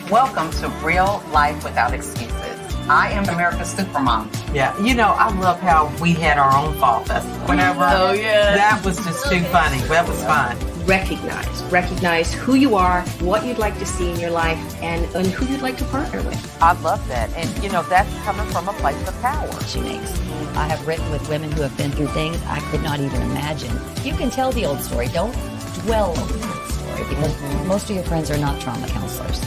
Welcome to Real Life Without Excuses. I am America's Supermom. Yeah, I love how we had our own fall festival. Whenever, that was just too funny. That was fun. Recognize who you are, what you'd like to see in your life, and who you'd like to partner with. I love that. And, that's coming from a place of power. She makes. I have written with women who have been through things I could not even imagine. You can tell the old story. Don't dwell on the old story because most of your friends are not trauma counselors.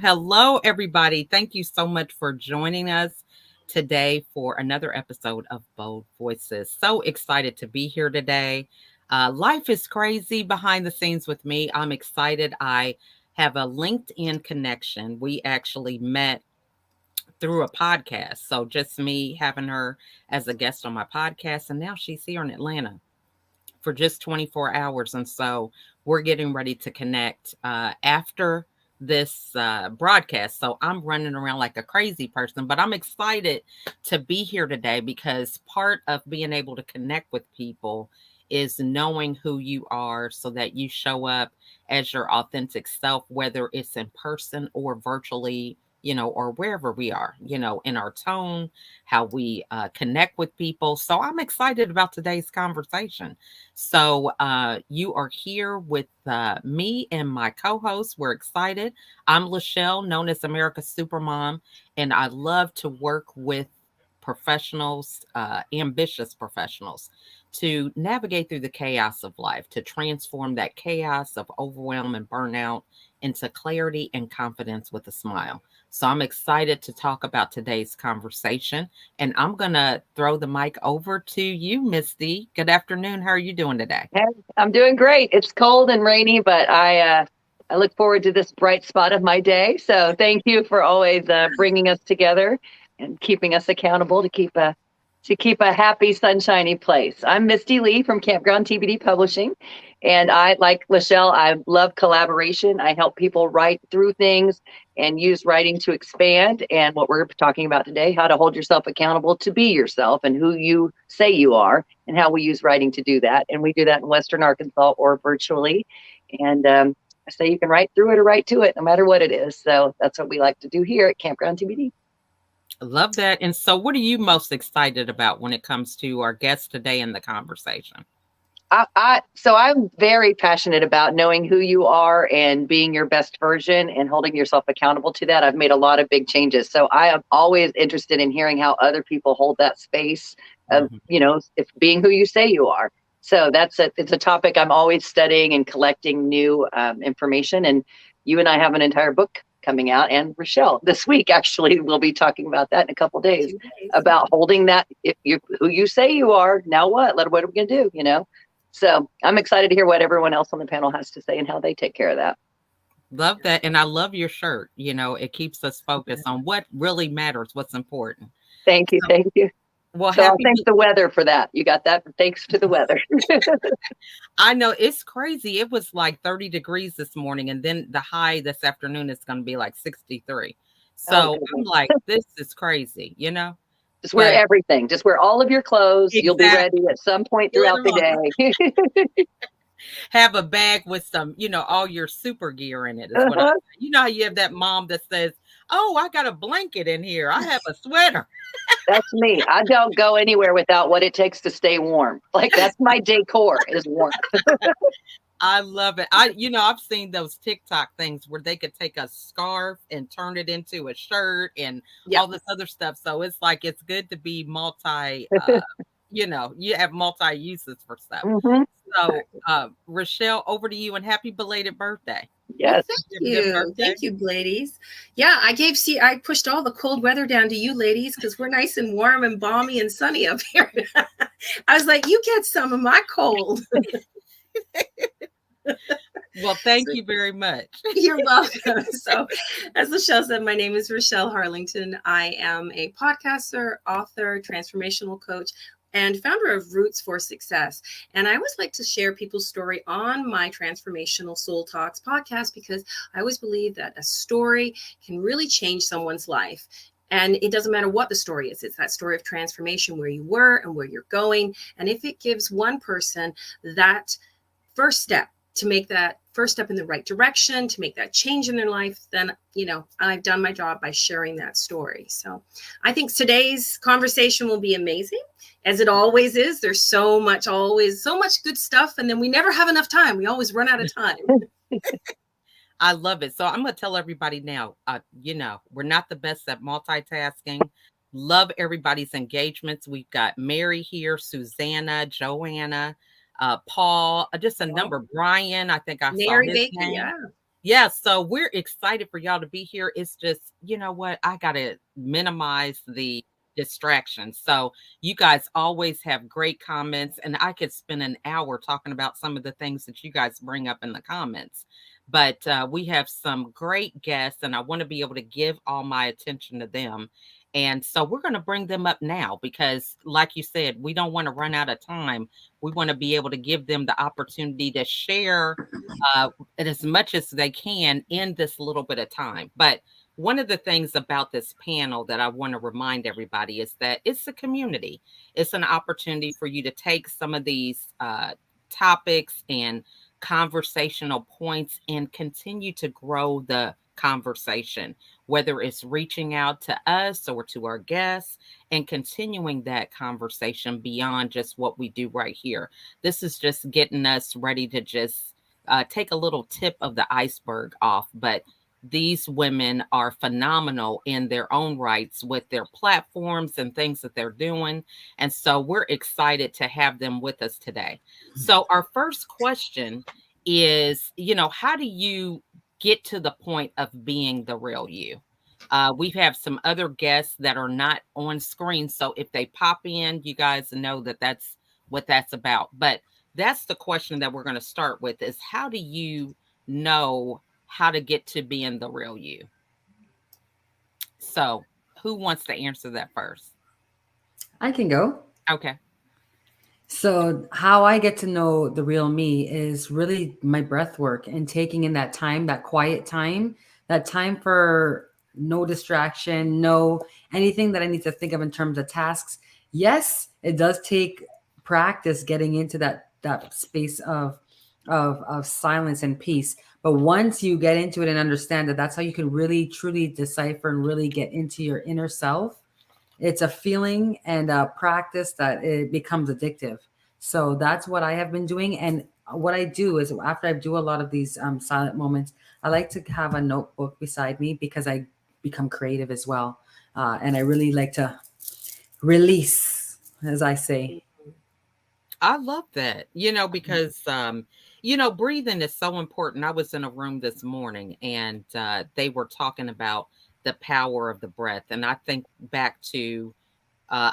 Hello, everybody. Thank you so much for joining us today for another episode of Bold Voices. So excited to be here today. Life is crazy behind the scenes with me. I'm excited. I have a LinkedIn connection. We actually met through a podcast. So just me having her as a guest on my podcast. And now she's here in Atlanta for just 24 hours. And so we're getting ready to connect after this broadcast. So I'm running around like a crazy person, but I'm excited to be here today because part of being able to connect with people is knowing who you are so that you show up as your authentic self, whether it's in person or virtually, or wherever we are, in our tone, how we connect with people. So I'm excited about today's conversation. So you are here with me and my co-host. We're excited. I'm LaChelle, known as America's Supermom, and I love to work with professionals, ambitious professionals, to navigate through the chaos of life, to transform that chaos of overwhelm and burnout into clarity and confidence with a smile. So I'm excited to talk about today's conversation, and I'm going to throw the mic over to you, Misty. Good afternoon. How are you doing today? Hey, I'm doing great. It's cold and rainy, but I look forward to this bright spot of my day. So thank you for always bringing us together and keeping us accountable to keep a happy, sunshiny place. I'm Mistilei from Campground TBD Publishing, and I, like LaChelle, I love collaboration. I help people write through things and use writing to expand. And what we're talking about today, how to hold yourself accountable to be yourself and who you say you are, and how we use writing to do that. And we do that in Western Arkansas or virtually. And I say you can write through it or write to it, no matter what it is. So that's what we like to do here at Campground TBD. Love that. And so what are you most excited about when it comes to our guest today in the conversation? So I'm very passionate about knowing who you are and being your best version and holding yourself accountable to that. I've made a lot of big changes. So I am always interested in hearing how other people hold that space of, if being who you say you are. So it's a topic I'm always studying and collecting new information. And you and I have an entire book coming out, and Raschell this week, actually, we'll be talking about that in a couple of days, about holding that, if you who you say you are, now what are we going to do, So I'm excited to hear what everyone else on the panel has to say and how they take care of that. Love that. And I love your shirt. It keeps us focused on what really matters, what's important. Thank you. Thank you. Well, so thanks the weather for that. You got that? Thanks to the weather. I know it's crazy. It was like 30 degrees this morning, and then the high this afternoon is going to be like 63. So I'm like, this is crazy, Just wear everything. Just wear all of your clothes. Exactly. You'll be ready at some point throughout the day. Have a bag with some, all your super gear in it. Is what how you have that mom that says, oh, I got a blanket in here. I have a sweater. That's me. I don't go anywhere without what it takes to stay warm. Like that's my decor is warm. I love it. I've seen those TikTok things where they could take a scarf and turn it into a shirt and all this other stuff. So it's like, it's good to be multi, you have multi uses for stuff. Mm-hmm. So Raschell, over to you, and happy belated birthday. Yes. Thank you, ladies. Yeah, I pushed all the cold weather down to you ladies because we're nice and warm and balmy and sunny up here. I was like, you get some of my cold. Well, thank So you very much. you're welcome. So, as LaChelle said, my name is Raschell Harlingten. I am a podcaster, author, transformational coach, and founder of Roots for Success. And I always like to share people's story on my Transformational Soul Talks podcast because I always believe that a story can really change someone's life. And it doesn't matter what the story is. It's that story of transformation, where you were and where you're going. And if it gives one person that first step to make that first step in the right direction, to make that change in their life, then, I've done my job by sharing that story. So I think today's conversation will be amazing, as it always is. There's always so much good stuff. And then we never have enough time. We always run out of time. I love it. So I'm going to tell everybody now, we're not the best at multitasking. Love everybody's engagements. We've got Mary here, Susanna, Joanna, Paul, just a number. Brian, I think I Mary saw his Baker, name. yeah. Yeah, so we're excited for y'all to be here. It's just, you know what? I got to minimize the distractions. So you guys always have great comments, and I could spend an hour talking about some of the things that you guys bring up in the comments. But we have some great guests, and I want to be able to give all my attention to them. And so we're going to bring them up now because, like you said, we don't want to run out of time. We want to be able to give them the opportunity to share as much as they can in this little bit of time. But one of the things about this panel that I want to remind everybody is that it's a community. It's an opportunity for you to take some of these topics and conversational points and continue to grow the conversation, whether it's reaching out to us or to our guests and continuing that conversation beyond just what we do right here. This is just getting us ready to just take a little tip of the iceberg off. But these women are phenomenal in their own rights with their platforms and things that they're doing. And so we're excited to have them with us today. So our first question is, how do you get to the point of being the real you? We have some other guests that are not on screen. So if they pop in, you guys know that that's what that's about. But that's the question that we're going to start with is how do you know how to get to being the real you? So who wants to answer that first? I can go. Okay. So how I get to know the real me is really my breath work and taking in that time, that quiet time, that time for no distraction, no anything that I need to think of in terms of tasks. Yes, it does take practice getting into that space of silence and peace. But once you get into it and understand that that's how you can really truly decipher and really get into your inner self, it's a feeling and a practice that it becomes addictive. So that's what I have been doing. And what I do is after I do a lot of these silent moments, I like to have a notebook beside me because I become creative as well. And I really like to release, as I say. I love that, because, breathing is so important. I was in a room this morning and they were talking about the power of the breath. And I think back to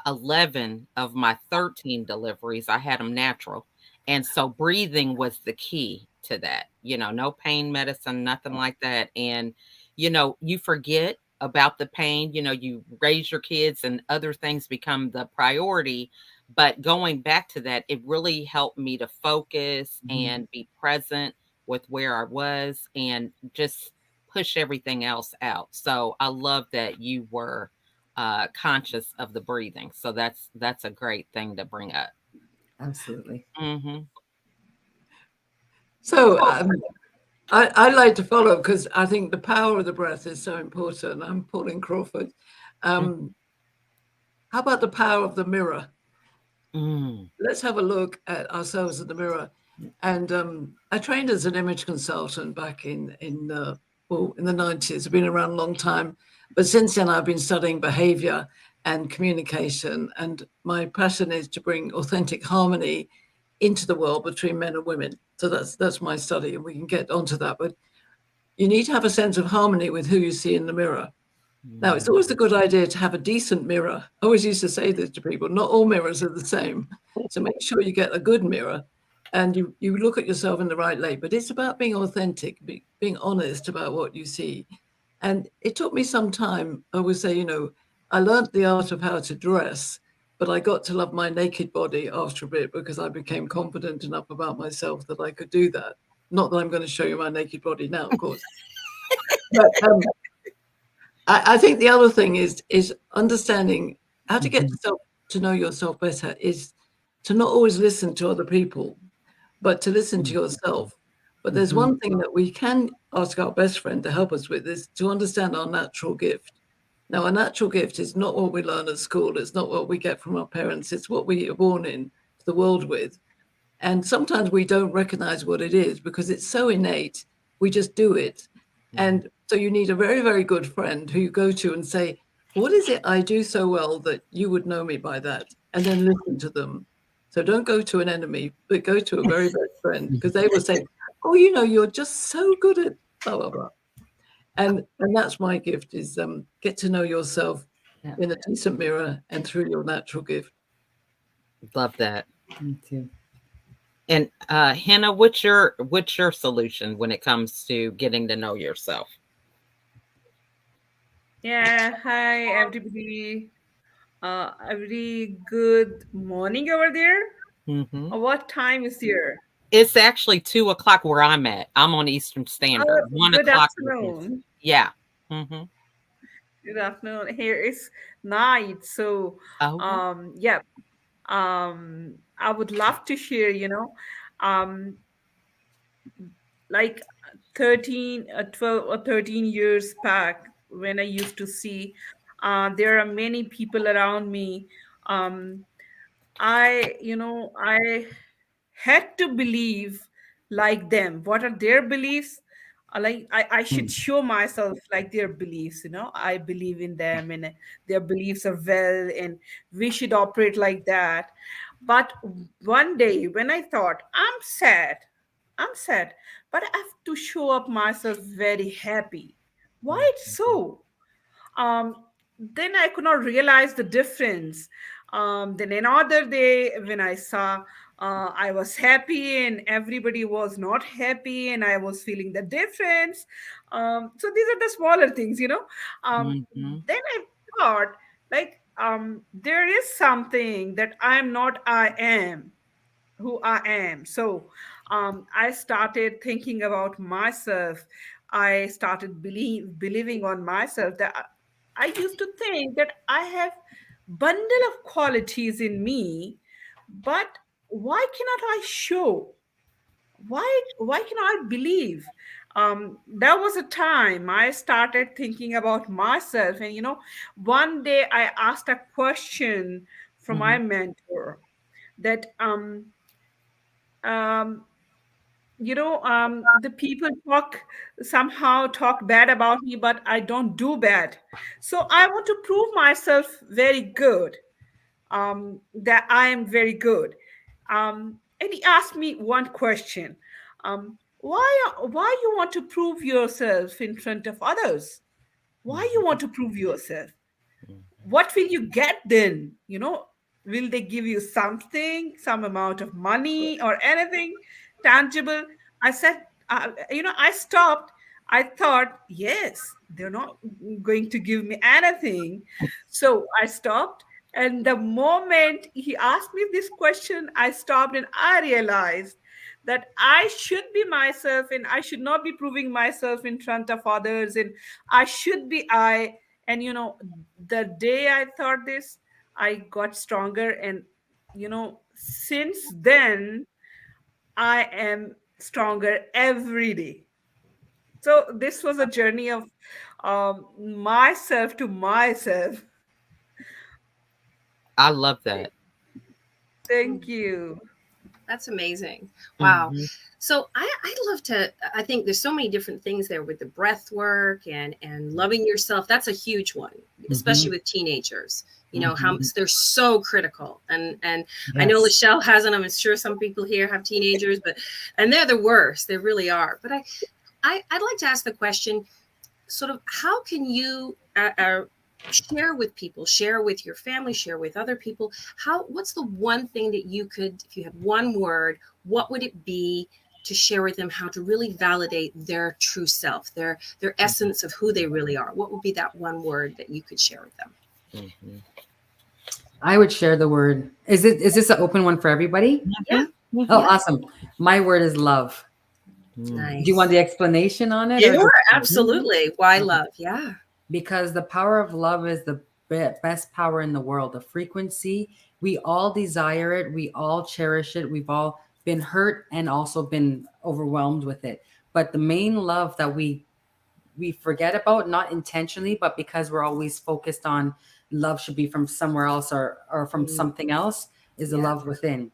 11 of my 13 deliveries, I had them natural. And so breathing was the key to that, no pain medicine, nothing like that. And, you forget about the pain, you raise your kids and other things become the priority. But going back to that, it really helped me to focus and be present with where I was and just push everything else out. So I love that you were conscious of the breathing. So that's a great thing to bring up. Absolutely. Mm-hmm. So I like to follow because I think the power of the breath is so important. I'm Pauline Crawford. How about the power of the mirror? Let's have a look at ourselves in the mirror. And I trained as an image consultant back in the 90s. I've been around a long time. But since then, I've been studying behavior and communication. And my passion is to bring authentic harmony into the world between men and women. So that's my study, and we can get onto that. But you need to have a sense of harmony with who you see in the mirror. Now, it's always a good idea to have a decent mirror. I always used to say this to people, not all mirrors are the same. So make sure you get a good mirror. and you look at yourself in the right light. But it's about being authentic, being honest about what you see. And it took me some time. I would say, I learned the art of how to dress, but I got to love my naked body after a bit because I became confident enough about myself that I could do that. Not that I'm going to show you my naked body now, of course. But I think the other thing is understanding how to get to know yourself better is to not always listen to other people, but to listen to yourself. But there's one thing that we can ask our best friend to help us with, is to understand our natural gift. Now, our natural gift is not what we learn at school. It's not what we get from our parents. It's what we are born into the world with. And sometimes we don't recognize what it is because it's so innate. We just do it. And so you need a very, very good friend who you go to and say, what is it I do so well that you would know me by that? And then listen to them. So don't go to an enemy, but go to a very best friend, because they will say, oh, you're just so good at blah, blah, blah. And that's my gift, is get to know yourself in a decent mirror and through your natural gift. Love that. Me too. And Hannah, what's your solution when it comes to getting to know yourself? Yeah, hi everybody. A very good morning over there. What time is here? It's actually 2:00 where I'm at. I'm on Eastern Standard. 1 good o'clock. afternoon. Yeah. Good afternoon. Here is night. So yeah. I would love to share, like 13, 12 or 13 years back, when I used to see there are many people around me. I had to believe like them. What are their beliefs? Like I should show myself like their beliefs. I believe in them and their beliefs are well, and we should operate like that. But one day when I thought, I'm sad, but I have to show up myself very happy. Why it's so? Then I could not realize the difference. Then another day when I saw I was happy and everybody was not happy, and I was feeling the difference. So these are the smaller things. Then I thought, like, there is something that I'm not, I am who I am. So I started thinking about myself. I started believing on myself, that I used to think that I have bundle of qualities in me, but why cannot I show? Why can I believe? There was a time I started thinking about myself, and one day I asked a question from my mentor that the people talk bad about me, but I don't do bad. So I want to prove myself very good, that I am very good. And he asked me one question. Why you want to prove yourself in front of others? Why you want to prove yourself? What will you get then? Will they give you something, some amount of money or anything tangible? I said, I stopped. I thought, yes, they're not going to give me anything. So I stopped. And the moment he asked me this question, I stopped and I realized that I should be myself and I should not be proving myself in front of others. And I should be I. And, the day I thought this, I got stronger. And, since then, I am stronger every day. So this was a journey of myself to myself. I love that. Thank you. That's amazing. Wow. So I think there's so many different things there with the breath work and loving yourself. That's a huge one, especially with teenagers. How they're so critical. And yes. I know LaChelle hasn't. I'm sure some people here have teenagers, and they're the worst. They really are. But I'd like to ask the question, sort of, how can you share with people, share with your family, share with other people. What's the one thing that you could, if you had one word, what would it be to share with them how to really validate their true self, their essence of who they really are? What would be that one word that you could share with them? Mm-hmm. I would share the word. Is this an open one for everybody? Yeah. Oh, awesome. My word is love. Nice. Do you want the explanation on it? Sure, absolutely. Why love? Yeah. Because the power of love is the best power in the world. The frequency, we all desire it. We all cherish it. We've all been hurt and also been overwhelmed with it. But the main love that we forget about, not intentionally, but because we're always focused on love should be from somewhere else or from something else, is the love within.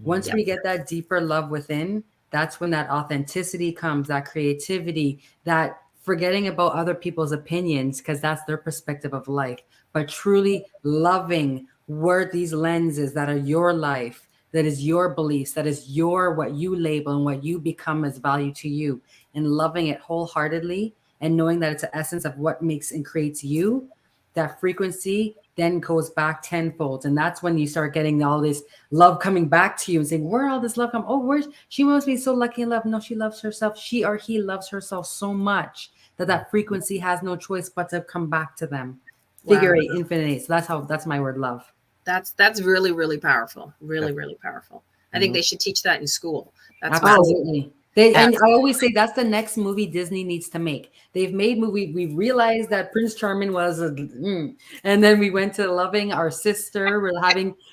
Once we get that deeper love within, that's when that authenticity comes, that creativity, that forgetting about other people's opinions, because that's their perspective of life, but truly loving where these lenses that are your life, that is your beliefs, that is your, what you label and what you become as value to you, and loving it wholeheartedly and knowing that it's an essence of what makes and creates you. That frequency then goes back tenfold. And that's when you start getting all this love coming back to you and saying, where all this love come? Oh, she must be so lucky in love. No, she loves herself. She or he loves herself so much that frequency has no choice but to come back to them. Figure eight, infinite. So that's my word, love. That's really, really powerful. Really, really powerful. I think they should teach that in school. That's absolutely. And I always say that's the next movie Disney needs to make. They've made movie. We realized that Prince Charming was and then we went to loving our sister.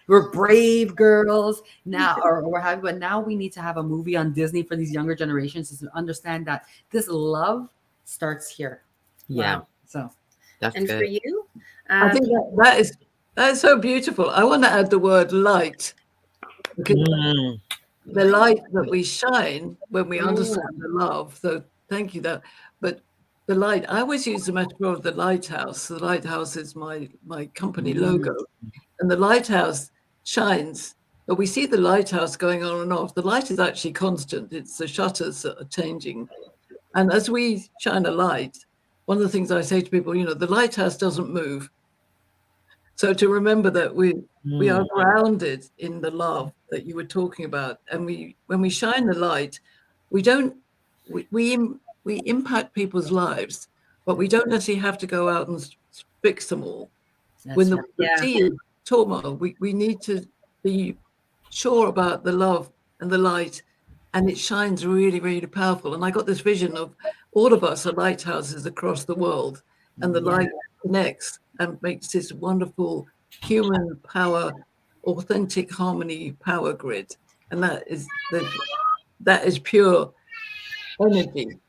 We're brave girls now, but now we need to have a movie on Disney for these younger generations to understand that this love starts here. Yeah. Wow. So that's and good. For you, I think that is so beautiful. I want to add the word light, because the light that we shine when we understand the love. So thank you. But the light, I always use the metaphor of the lighthouse. The lighthouse is my company logo, and the lighthouse shines. But we see the lighthouse going on and off. The light is actually constant. It's the shutters that are changing. And as we shine a light, one of the things I say to people, the lighthouse doesn't move. So to remember that we are grounded in the love that you were talking about, and when we shine the light, we impact people's lives, but we don't necessarily have to go out and fix them all. When the sea is turmoil, we need to be sure about the love and the light, and it shines really, really powerful. And I got this vision of all of us are lighthouses across the world, and the light connects and makes this wonderful human power, authentic harmony power grid. And that is pure energy.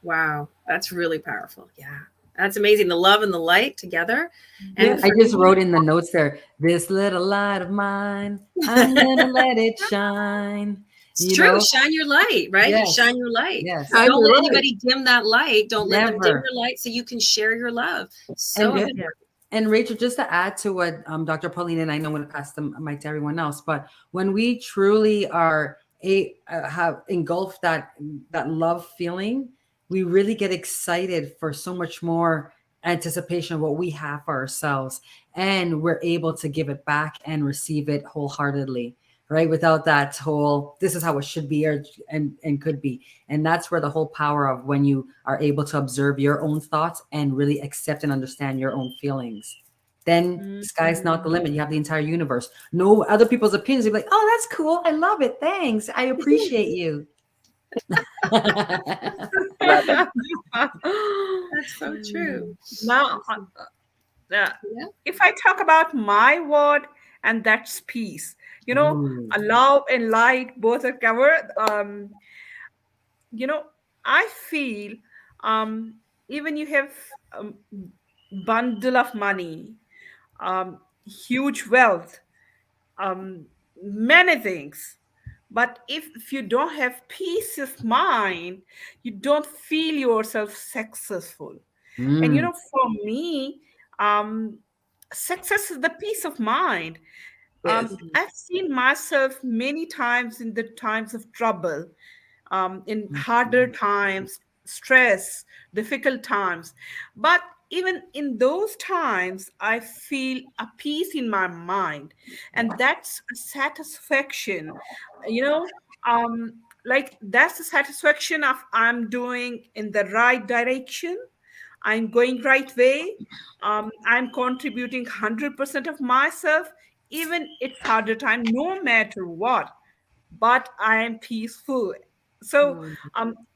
Wow, that's really powerful. Yeah, that's amazing. The love and the light together. And I just wrote in the notes there, this little light of mine, I'm gonna let it shine. It's true. Shine your light, right? Yes. You shine your light. Yes. Don't let anybody dim that light. Don't let them dim Never. your light so you can share your love. And Rachel, just to add to what Dr. Pauline and I know, I'm going to pass the mic to everyone else, but when we truly are have engulfed that love feeling, we really get excited for so much more anticipation of what we have for ourselves, and we're able to give it back and receive it wholeheartedly, right? Without that whole, this is how it should be and could be. And that's where the whole power of when you are able to observe your own thoughts and really accept and understand your own feelings, then the sky's not the limit. You have the entire universe. No other people's opinions. You're like, oh, that's cool. I love it. Thanks. I appreciate you. That's so true. Now, if I talk about my word, and that's peace. Love and light both are covered. I feel even you have a bundle of money, huge wealth, many things. But if you don't have peace of mind, you don't feel yourself successful. And for me, success is the peace of mind. Yes. I've seen myself many times in the times of trouble, in harder times, stress, difficult times. But even in those times, I feel a peace in my mind, and that's a satisfaction. You know, like that's the satisfaction of I'm doing in the right direction. I'm going right way. I'm contributing 100% of myself, even it's harder time, no matter what. But I am peaceful. So,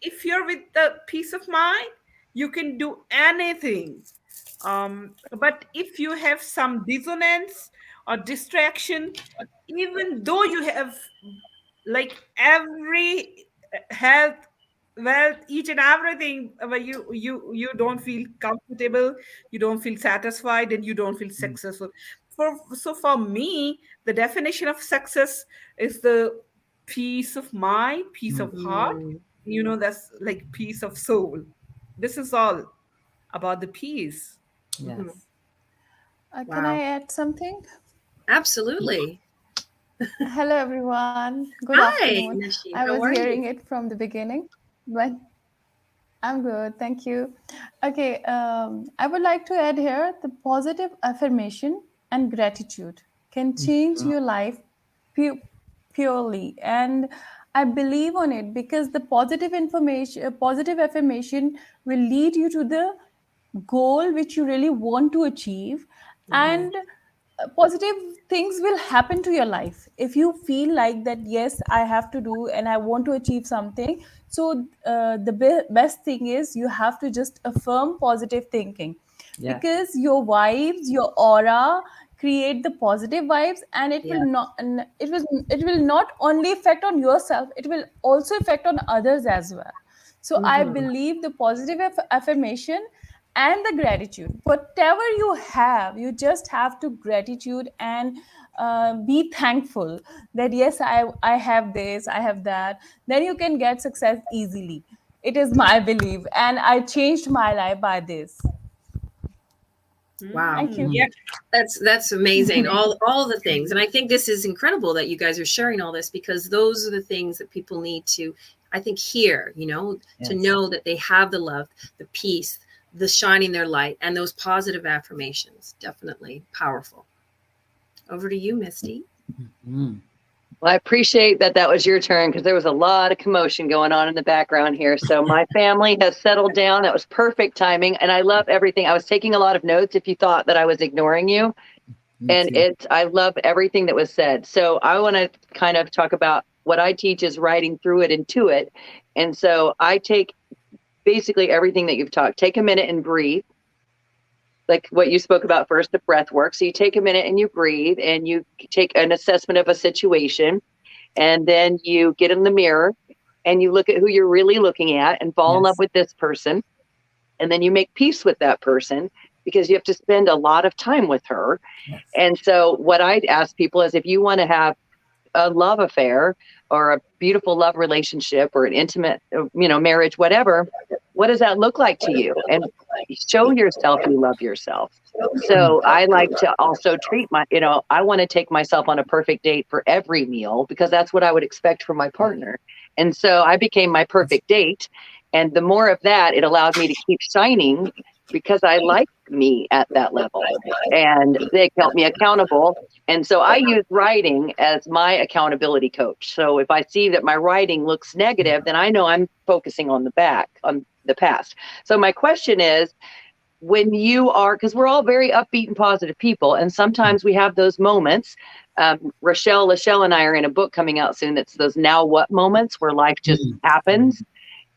if you're with the peace of mind, you can do anything. But if you have some dissonance or distraction, even though you have like every health, wealth, each and everything, but you don't feel comfortable, you don't feel satisfied, and you don't feel successful. For me, the definition of success is the peace of mind, peace of heart. That's like peace of soul. This is all about the peace. Yes. Can I add something? Absolutely. Hello, everyone. Good Hi, afternoon. Nishi. I How was are hearing you? it from the beginning, but I'm good. Thank you. Okay. I would like to add here the positive affirmation and gratitude can change your life pu- purely. And I believe on it because the positive affirmation will lead you to the goal which you really want to achieve. And positive things will happen to your life if you feel like that, yes, I have to do and I want to achieve something. So the best thing is you have to just affirm positive thinking, Yeah. because your vibes, your aura create the positive vibes, and it will not only affect on yourself, it will also affect on others as well. So I believe the positive affirmation and the gratitude, whatever you have, you just have to gratitude and be thankful that yes, I have this, I have that. Then you can get success easily. It is my belief, and I changed my life by this. Wow. Thank you. Yeah, that's amazing. All the things. And I think this is incredible that you guys are sharing all this, because those are the things that people need to, I think, hear, to know that they have the love, the peace, the shining their light, and those positive affirmations. Definitely powerful. Over to you, Misty. Well, I appreciate that was your turn, because there was a lot of commotion going on in the background here. So my family has settled down. That was perfect timing. And I love everything. I was taking a lot of notes if you thought that I was ignoring you. I love everything that was said. So I want to kind of talk about what I teach is writing through it into it. And so I take basically everything that you've talked. Take a minute and breathe. Like what you spoke about first, the breath work. So you take a minute and you breathe, and you take an assessment of a situation, and then you get in the mirror and you look at who you're really looking at and fall in love with this person. And then you make peace with that person, because you have to spend a lot of time with her. And so what I'd ask people is, if you want to have a love affair or a beautiful love relationship or an intimate, marriage, whatever, what does that look like to you? And show yourself you love yourself. So I like to also treat I want to take myself on a perfect date for every meal, because that's what I would expect from my partner. And so I became my perfect date. And the more of that, it allowed me to keep shining, because I like me at that level, and they help me accountable. And so I use writing as my accountability coach. So if I see that my writing looks negative, then I know I'm focusing on the past. So my question is, when you are, because we're all very upbeat and positive people, and sometimes we have those moments. LaChelle and I are in a book coming out soon that's those now what moments, where life just happens.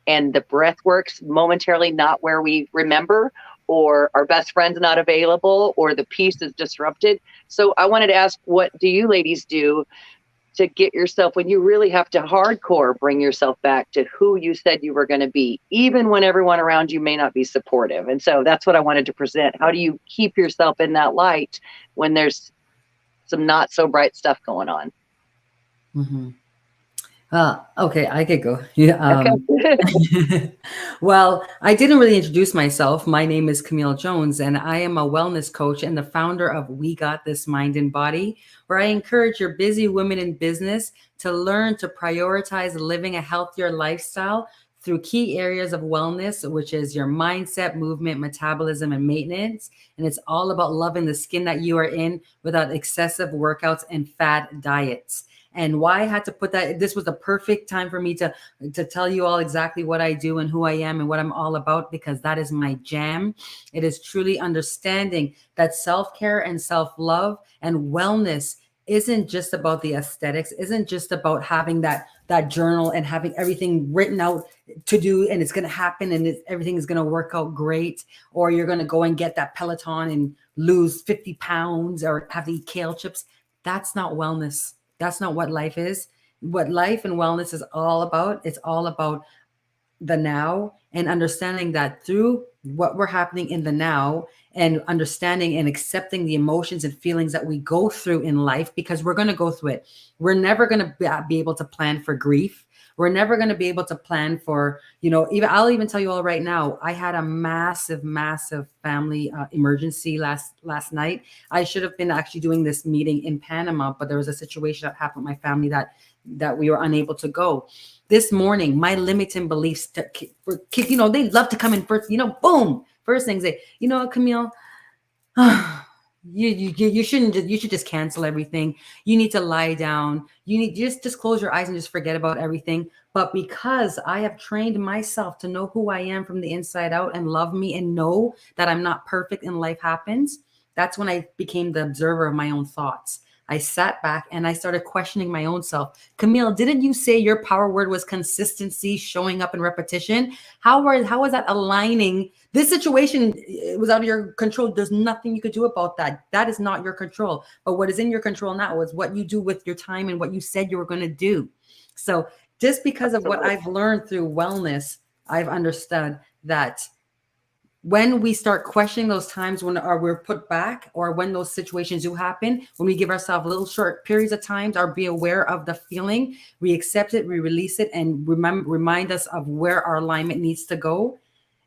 And the breath works momentarily not where we remember, or our best friend's not available, or the peace is disrupted. So I wanted to ask, what do you ladies do to get yourself, when you really have to hardcore bring yourself back to who you said you were going to be, even when everyone around you may not be supportive? And so that's what I wanted to present. How do you keep yourself in that light when there's some not so bright stuff going on? Okay, I could go. Well, I didn't really introduce myself. My name is Camille Jones, and I am a wellness coach and the founder of We Got This Mind and Body, where I encourage your busy women in business to learn to prioritize living a healthier lifestyle through key areas of wellness, which is your mindset, movement, metabolism, and maintenance. And it's all about loving the skin that you are in without excessive workouts and fad diets. And why I had to put that, this was the perfect time for me to tell you all exactly what I do and who I am and what I'm all about, because that is my jam. It is truly understanding that self-care and self-love and wellness isn't just about the aesthetics, isn't just about having that journal and having everything written out to do, and it's going to happen, and everything is going to work out great, or you're going to go and get that Peloton and lose 50 pounds or have to eat kale chips. That's not wellness. That's not what life is. What life and wellness is all about, it's all about the now, and understanding that through what we're happening in the now, and understanding and accepting the emotions and feelings that we go through in life, because we're going to go through it. We're never going to be able to plan for grief. We're never going to be able to plan for, I'll even tell you all right now, I had a massive family emergency last night. I should have been actually doing this meeting in Panama, but there was a situation that happened with my family that we were unable to go. This morning, my limiting beliefs, they love to come in first, boom. First thing say, Camille, you should just cancel everything. You need to lie down. You need just close your eyes and just forget about everything. But because I have trained myself to know who I am from the inside out and love me and know that I'm not perfect and life happens, that's when I became the observer of my own thoughts. I sat back and I started questioning my own self. Camille, didn't you say your power word was consistency, showing up, and repetition? How was that aligning? This situation, it was out of your control. There's nothing you could do about that. That is not your control. But what is in your control now is what you do with your time and what you said you were going to do. So just because of what I've learned through wellness, I've understood that when we start questioning those times when we're put back, or when those situations do happen, when we give ourselves little short periods of time, or be aware of the feeling, we accept it, we release it, and remind us of where our alignment needs to go.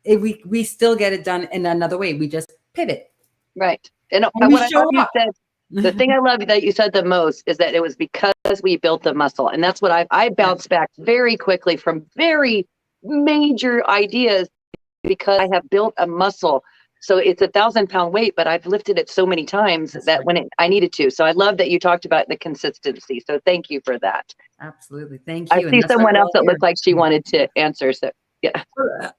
We still get it done in another way. We just pivot. Right. And what I love you said, the thing I love that you said the most is that it was because we built the muscle. And that's what I bounced back very quickly from very major ideas, because I have built a muscle. So it's 1,000-pound weight, but I've lifted it so many times that when I needed to. So I love that you talked about the consistency. So thank you for that. Absolutely. Thank you. I see someone else that looked like she wanted to answer. So yeah.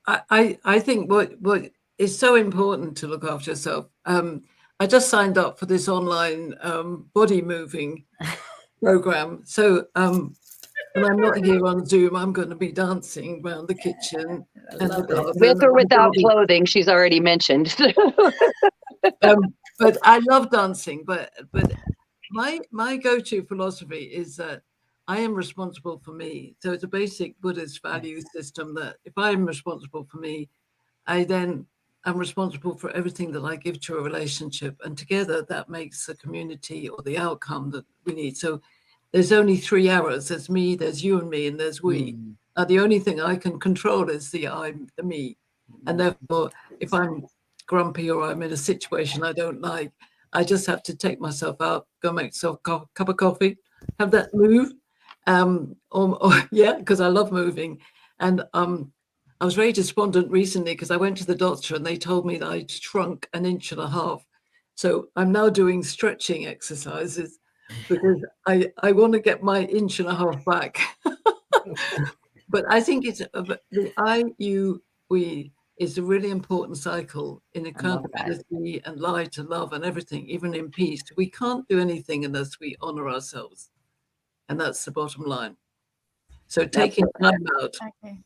I think what is so important to look after yourself. I just signed up for this online body moving program. So when I'm not here on Zoom, I'm going to be dancing around the kitchen. With or without clothing, she's already mentioned. But I love dancing. But my go-to philosophy is that I am responsible for me. So it's a basic Buddhist value system that if I'm responsible for me, I then am responsible for everything that I give to a relationship. And together that makes the community or the outcome that we need. So there's only 3 hours. There's me, there's you and me, and there's we. The only thing I can control is the me. And therefore, if I'm grumpy or I'm in a situation I don't like, I just have to take myself out, go make myself a cup of coffee, have that move. Because I love moving. And I was very despondent recently because I went to the doctor and they told me that I'd shrunk 1.5 inches. So I'm now doing stretching exercises because I want to get my 1.5 inches back. But I think it's the I, you, we is a really important cycle in accountability and light and love and everything, even in peace. We can't do anything unless we honor ourselves. And that's the bottom line. So taking time out. Okay.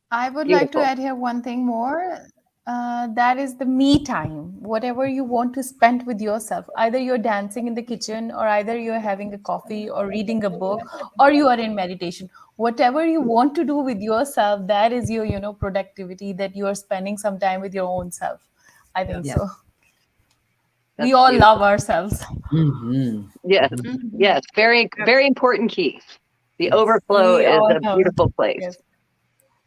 I would like to add here one thing more. That is the me time. Whatever you want to spend with yourself. Either you're dancing in the kitchen, or either you're having a coffee or reading a book, or you are in meditation. Whatever you want to do with yourself, that is your, productivity, that you are spending some time with your own self. I think so. That's we all beautiful. love ourselves. Mm-hmm. Yes. Very, very important key. The overflow is a beautiful place.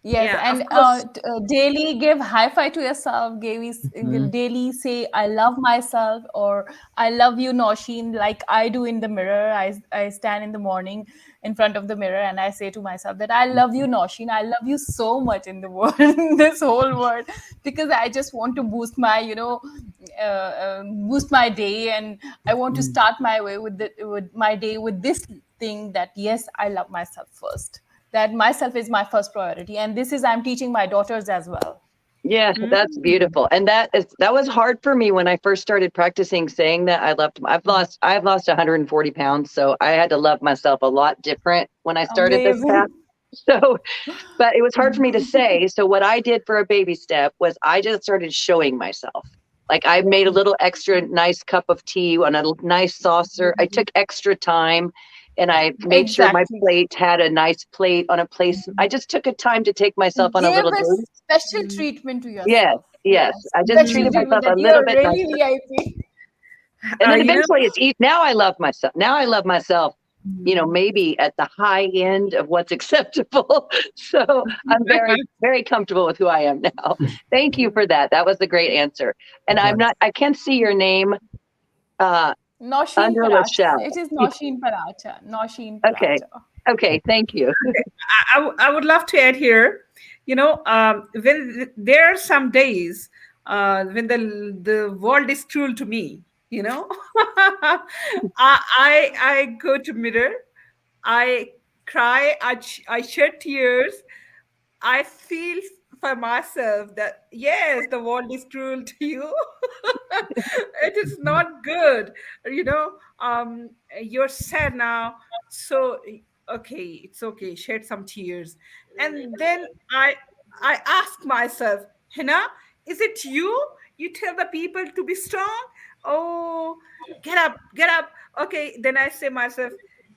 Yes, Yeah, and of course. daily give high five to yourself. Daily say I love myself or I love you, Nosheen, like I do in the mirror. I stand in the morning in front of the mirror and I say to myself that I love you, Nosheen. I love you so much in the world, in this whole world, because I just want to boost my, boost my day, and I want to start my way with my day with this thing that yes, I love myself first, that myself is my first priority, and this is I'm teaching my daughters as well. Yeah, that's beautiful. And that was hard for me when I first started practicing saying that. I've lost 140 pounds, so I had to love myself a lot different when I started this path. Amazing. So, but it was hard for me to say. So what I did for a baby step was I just started showing myself. Like I made a little extra nice cup of tea on a nice saucer. I took extra time and I made sure my Exactly. plate had a nice plate on a place. I just took a time to take myself on a Give little a date. special treatment to Yes, yourself. yes. Yes, I just special treated treatment myself a that little you're bit really nicer. VIP. And then You know, eventually now I love myself. Now I love myself, maybe at the high end of what's acceptable. So I'm very, very comfortable with who I am now. Thank you for that. That was a great answer. And I can't see your name Nosheen under Paracha. LaChelle. It is Nosheen Paracha. Nosheen Okay. Paracha. Okay. Thank you. I would love to add here, when there are some days when the world is cruel to me, I go to mirror, I cry, I shed tears, I feel for myself that yes, the world is cruel to you. It is not good. You're sad now. So okay, it's okay. Shed some tears. And then I ask myself, Hina, is it you? You tell the people to be strong? Oh, get up, get up. Okay, then I say myself,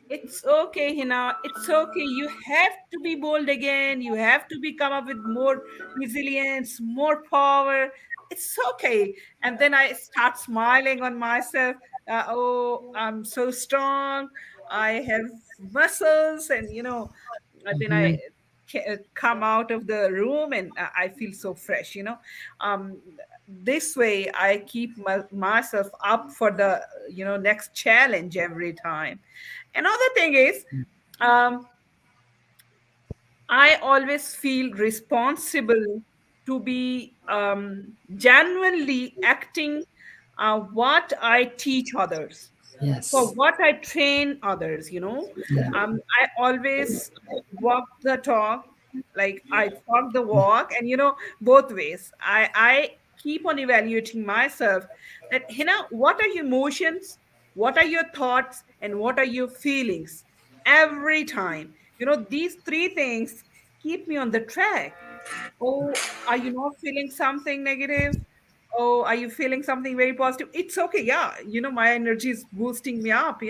it's okay, Hina. It's okay. You have to be bold again. You have to be come up with more resilience, more power. It's okay. And then I start smiling on myself. Oh, I'm so strong. I have muscles, and then I come out of the room and I feel so fresh. This way I keep myself up for the next challenge every time. Another thing is, I always feel responsible to be genuinely acting what I teach others, for Yes. what I train others. Yeah. I always walk the talk, like I talk the walk, and both ways. I keep on evaluating myself that what are your emotions, what are your thoughts, and what are your feelings every time. These three things keep me on the track. Oh, are you not feeling something negative? Oh, are you feeling something very positive? It's okay. Yeah, my energy is boosting me up.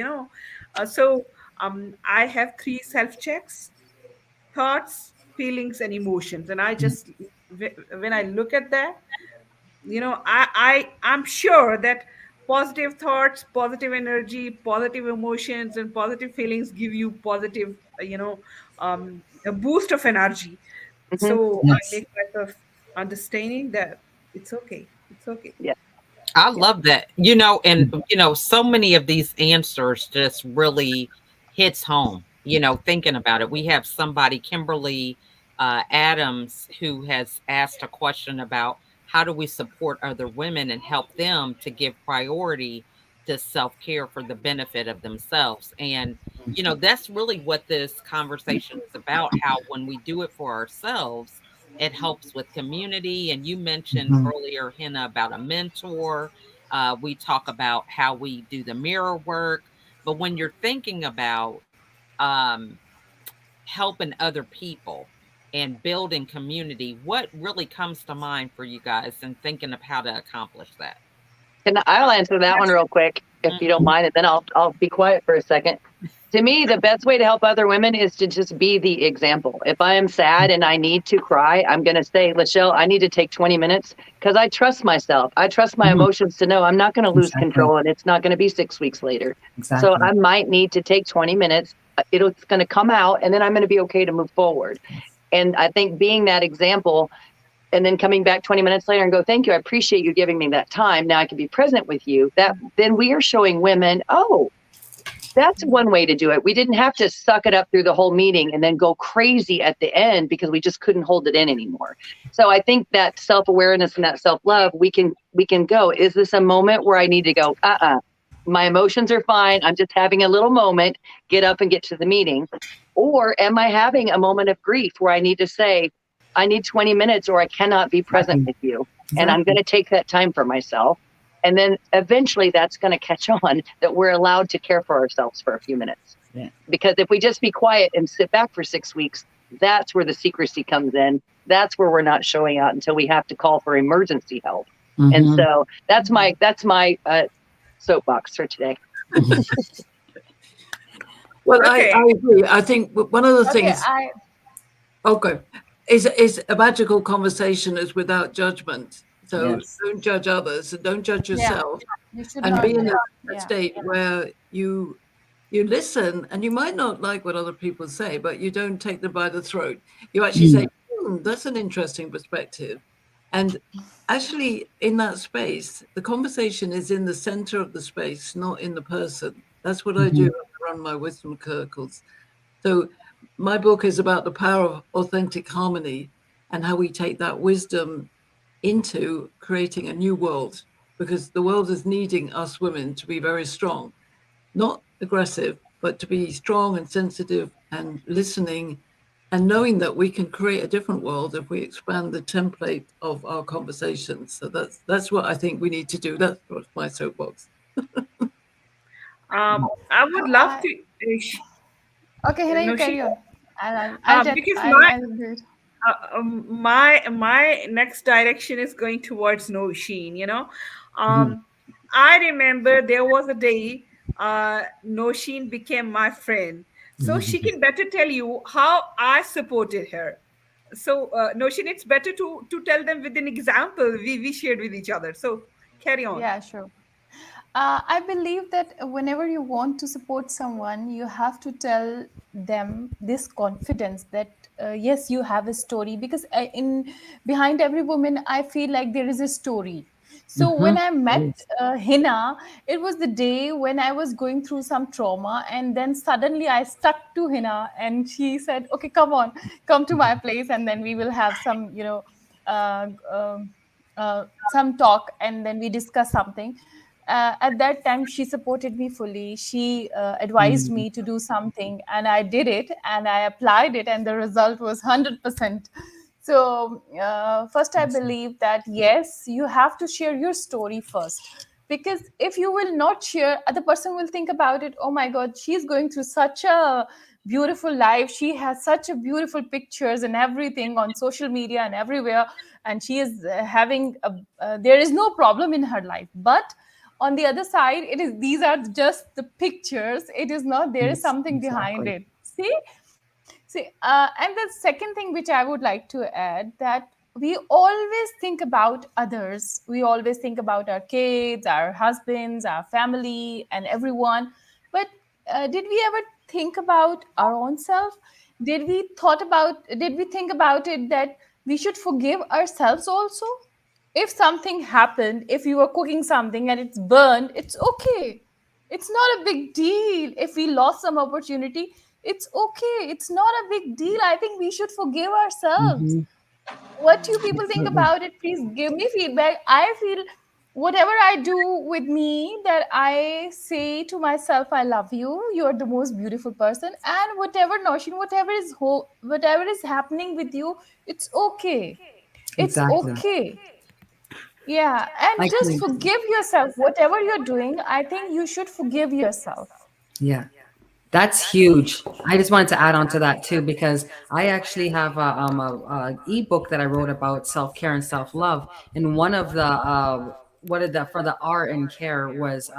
I have three self checks: thoughts, feelings, and emotions. And I just, when I look at that, I'm sure that positive thoughts, positive energy, positive emotions, and positive feelings give you positive, a boost of energy. Mhm. So I Yes. make myself understanding that it's okay. It's okay. Yeah. I Yeah. love that. And so many of these answers just really hits home. Thinking about it, we have somebody, Kimberly Adams, who has asked a question about how do we support other women and help them to give priority to self-care for the benefit of themselves. And that's really what this conversation is about, how when we do it for ourselves, it helps with community. And you mentioned earlier, Hannah, about a mentor. We talk about how we do the mirror work. But when you're thinking about um, helping other people and building community, what really comes to mind for you guys and thinking of how to accomplish that? And I'll answer that one real quick, if you don't mind, and then I'll be quiet for a second. To me, the best way to help other women is to just be the example. If I am sad and I need to cry, I'm going to say, LaChelle, I need to take 20 minutes because I trust myself. I trust my emotions to know I'm not going to lose control and it's not going to be 6 weeks later. Exactly. So I might need to take 20 minutes. It's going to come out and then I'm going to be okay to move forward. And I think being that example and then coming back 20 minutes later and go, thank you, I appreciate you giving me that time. Now I can be present with you. That then we are showing women, oh, that's one way to do it. We didn't have to suck it up through the whole meeting and then go crazy at the end because we just couldn't hold it in anymore. So I think that self-awareness and that self-love, we can go, is this a moment where I need to go, my emotions are fine, I'm just having a little moment, get up and get to the meeting? Or am I having a moment of grief where I need to say, I need 20 minutes or I cannot be present with you. And I'm going to take that time for myself. And then eventually that's going to catch on that we're allowed to care for ourselves for a few minutes. Yeah. Because if we just be quiet and sit back for 6 weeks, that's where the secrecy comes in. That's where we're not showing out until we have to call for emergency help. Mm-hmm. And so that's my soapbox for today. Well, Okay. I agree. I think one of the things is a magical conversation is without judgment. So don't judge others and don't judge yourself. You should And not be in judge. a state where you listen, and you might not like what other people say, but you don't take them by the throat. You actually say, that's an interesting perspective. And actually in that space, the conversation is in the center of the space, not in the person. That's what I do when I run my wisdom circles. So my book is about the power of authentic harmony and how we take that wisdom into creating a new world, because the world is needing us women to be very strong, not aggressive, but to be strong and sensitive and listening and knowing that we can create a different world if we expand the template of our conversations. So that's what I think we need to do. That's my soapbox. I would love to. Okay, Hina, you No, carry she- on. because I'll do it. my next direction is going towards Nosheen. I remember there was a day Nosheen became my friend, so she can better tell you how I supported her. So Nosheen, it's better to tell them with an example we shared with each other. So carry on. Yeah, sure. I believe that whenever you want to support someone, you have to tell them this confidence that yes, you have a story, because in behind every woman, I feel like there is a story. So when I met Hina, it was the day when I was going through some trauma, and then suddenly I stuck to Hina, and she said, "Okay, come on, come to my place, and then we will have some, uh, um, some talk, and then we discuss something." At that time, she supported me fully. She advised me to do something, and I did it, and I applied it, and the result was 100%. So first, I believe that yes, you have to share your story first, because if you will not share, the person will think about it. Oh my God, she's going through such a beautiful life. She has such a beautiful pictures and everything on social media and everywhere, and she is having there is no problem in her life, but on the other side, it is these are just the pictures. It is not, there is something behind it. See, and the second thing which I would like to add, that we always think about others. We always think about our kids, our husbands, our family, and everyone. But did we ever think about our own self? Did we think about it that we should forgive ourselves also? If something happened, if you were cooking something and it's burned, it's okay. It's not a big deal. If we lost some opportunity, it's okay. It's not a big deal. I think we should forgive ourselves. What do you people think about it? Please give me feedback. I feel whatever I do with me, that I say to myself, I love you. You're the most beautiful person. And whatever notion, whatever is happening with you, it's okay. It's okay. Yeah, and just forgive yourself. Whatever you're doing, I think you should forgive yourself. Yeah, that's huge. I just wanted to add on to that too, because I actually have a ebook that I wrote about self-care and self-love, and one of the for the R in care was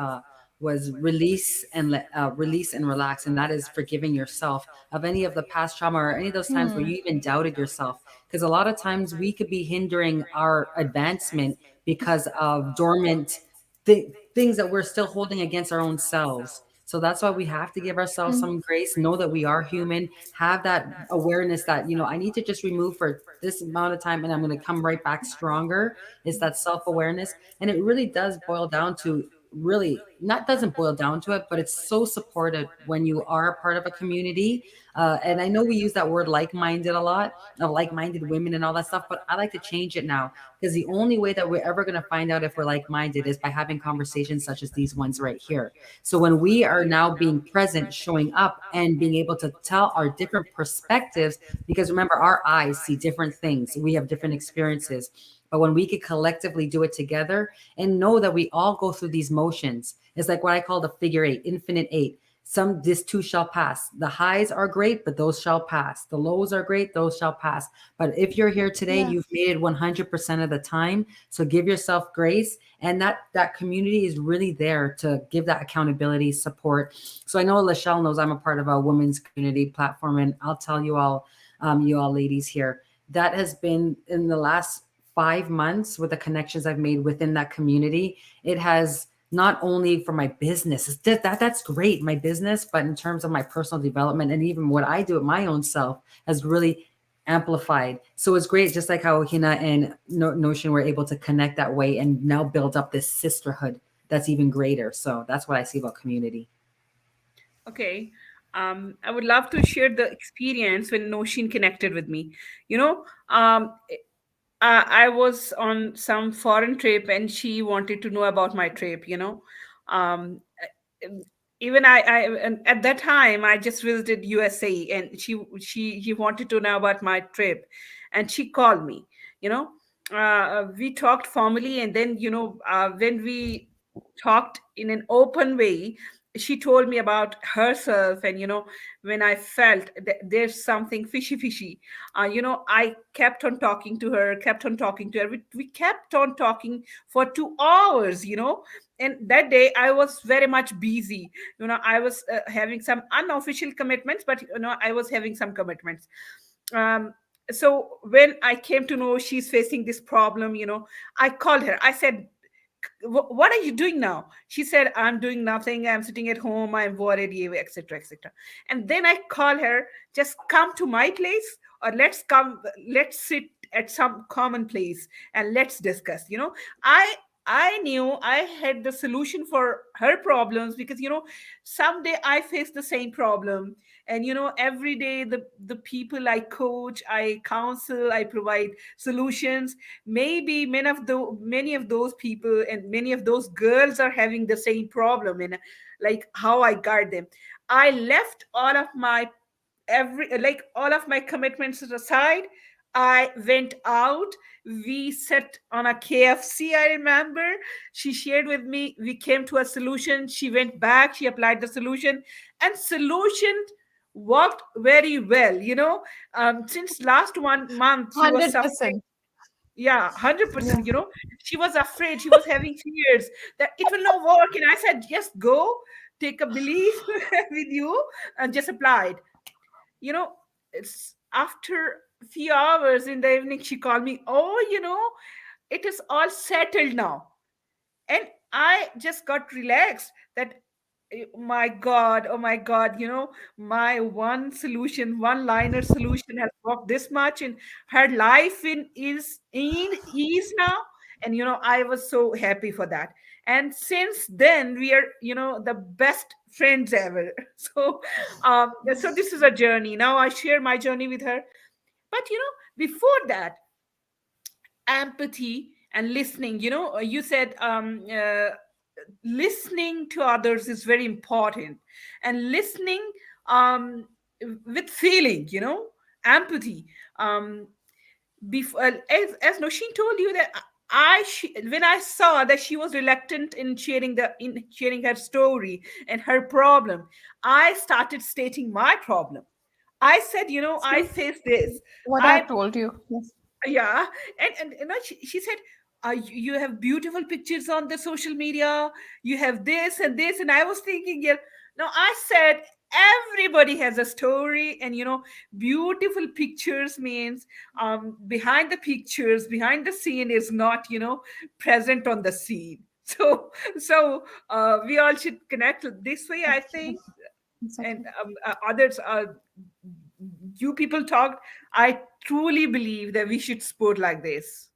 release and relax, and that is forgiving yourself of any of the past trauma or any of those times where you even doubted yourself, because a lot of times we could be hindering our advancement because of dormant things that we're still holding against our own selves. So that's why we have to give ourselves some grace, know that we are human, have that awareness that, I need to just remove for this amount of time and I'm going to come right back stronger. It's that self-awareness. And it really does boil down to really not doesn't boil down to it, but it's so supportive when you are a part of a community. And I know we use that word like-minded a lot, of like-minded women and all that stuff, but I like to change it now, because the only way that we're ever going to find out if we're like-minded is by having conversations such as these ones right here. So when we are now being present, showing up and being able to tell our different perspectives, because remember, our eyes see different things, we have different experiences. But when we could collectively do it together and know that we all go through these motions, it's like what I call the figure eight, infinite eight. This too shall pass. The highs are great, but those shall pass. The lows are great, those shall pass. But if you're here today, you've made it 100% of the time. So give yourself grace. And that community is really there to give that accountability, support. So I know LaChelle knows I'm a part of a women's community platform. And I'll tell you all ladies here, that has been in the last 5 months with the connections I've made within that community. It has not only for my business, that's great, my business, but in terms of my personal development and even what I do with my own self has really amplified. So it's great, just like how Hina and Notion were able to connect that way and now build up this sisterhood that's even greater. So that's what I see about community. Okay. I would love to share the experience when Notion connected with me. I was on some foreign trip and she wanted to know about my trip. Um, Even and at that time I just visited USA, and she wanted to know about my trip, and she called me. We talked formally, and then when we talked in an open way, she told me about herself. And when I felt that there's something fishy, I kept on talking to her, we kept on talking for 2 hours. And that day I was very much busy. I was having some unofficial commitments, but I was having some commitments. um, so when I came to know she's facing this problem, I called her. I said, what are you doing now? She said, I'm doing nothing, I'm sitting at home, I'm worried, etc., etc. And then I call her, just come to my place, or let's sit at some common place and let's discuss. I knew I had the solution for her problems, because someday I face the same problem. And every day the people I coach, I counsel, I provide solutions. Maybe many of those people and many of those girls are having the same problem, and like how I guide them. I left all of my commitments aside. I went out. We sat on a KFC. I remember she shared with me. We came to a solution. She went back. She applied the solution, and solution worked very well. Since last 1 month, she was suffering. 100%. Yeah, 100%. She was afraid. She was having fears that it will not work. And I said, just go, take a belief with you, and just apply it. It's after a few hours in the evening, she called me. Oh, it is all settled now. And I just got relaxed that, oh my god, my one liner solution has worked this much, and her life is in ease now. And I was so happy for that. And since then we are the best friends ever. So this is a journey. Now I share my journey with her. But before that, empathy and listening. You said listening to others is very important, and listening um, with feeling, empathy. Before, as Noshin told you, that when I saw that she was reluctant in sharing her story and her problem, I started stating my problem. I said, I See face this. what I I have told you. Yes. Yeah. And she said, you have beautiful pictures on the social media, you have this and this. And I was thinking, yeah, no, I said everybody has a story. And beautiful pictures means behind the pictures, behind the scene is not present on the scene. So we all should connect this way, I think. And others, you people talked. I truly believe that we should support like this.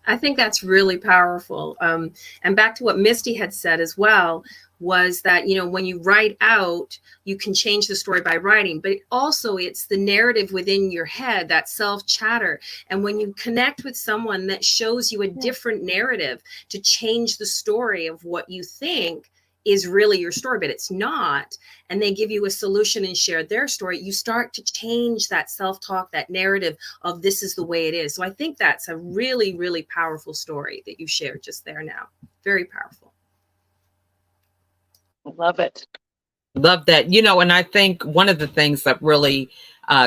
I think that's really powerful. And back to what Misty had said as well, was that, you know, when you write out, you can change the story by writing, but also it's the narrative within your head, that self chatter. And when you connect with someone that shows you a different narrative to change the story of what you think is really your story, but it's not, and they give you a solution and share their story, you start to change that self-talk, that narrative of this is the way it is. So I think that's a really, really powerful story that you shared just there now. Very powerful. Love it. Love that. You know, and I think one of the things that really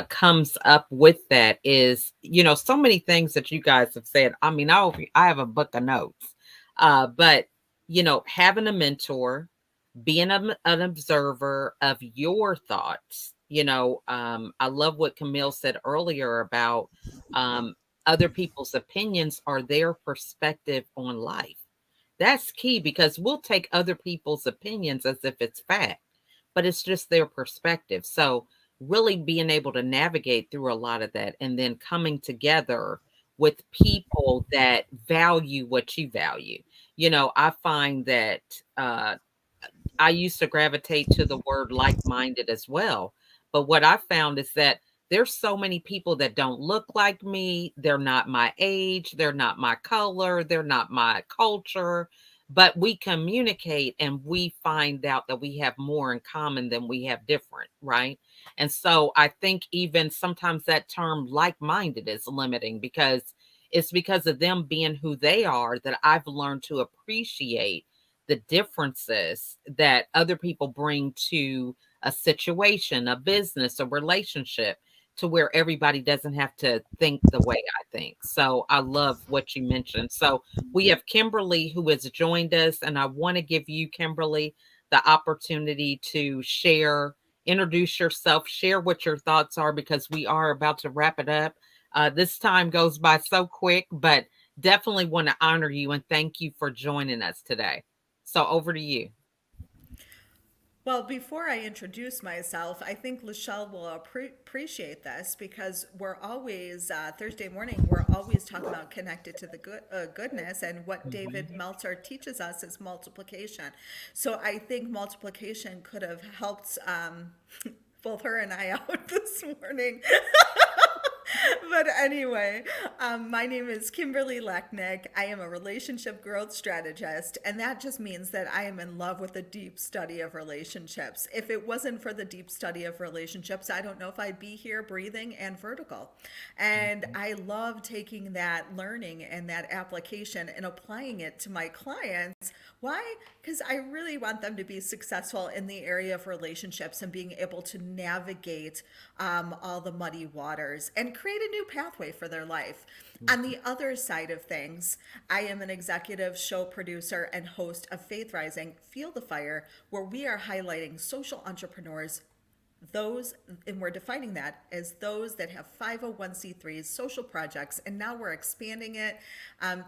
comes up with that is, you know, so many things that you guys have said. I mean, I have a book of notes, but you know, having a mentor, being an observer of your thoughts. You know, I love what Camille said earlier about other people's opinions are their perspective on life. That's key, because we'll take other people's opinions as if it's fact, but it's just their perspective. So really being able to navigate through a lot of that, and then coming together with people that value what you value. You know, I find that I used to gravitate to the word like-minded as well. But what I found is that there's so many people that don't look like me. They're not my age. They're not my color. They're not my culture. But we communicate and we find out that we have more in common than we have different, right? And so I think even sometimes that term like-minded is limiting, because it's because of them being who they are that I've learned to appreciate the differences that other people bring to a situation, a business, a relationship, to where everybody doesn't have to think the way I think. So I love what you mentioned. So we have Kimberly who has joined us, and I want to give you, Kimberly, the opportunity to share, introduce yourself, share what your thoughts are, because we are about to wrap it up. This time goes by so quick, but definitely want to honor you and thank you for joining us today. So over to you. Well, before I introduce myself, I think LaChelle will appreciate this, because we're always, Thursday morning, we're always talking about connected to the goodness, and what David Meltzer teaches us is multiplication. So I think multiplication could have helped both her and I out this morning. But anyway, my name is Kimberly Lechnick. I am a relationship growth strategist, and that just means that I am in love with the deep study of relationships. If it wasn't for the deep study of relationships, I don't know if I'd be here breathing and vertical. And I love taking that learning and that application and applying it to my clients. Why? Because I really want them to be successful in the area of relationships and being able to navigate all the muddy waters and create a new pathway for their life. On the other side of things, I am an executive show producer and host of Faith Rising, Feel the Fire, where we are highlighting social entrepreneurs, those, and we're defining that as those that have 501c3s, social projects, and now we're expanding it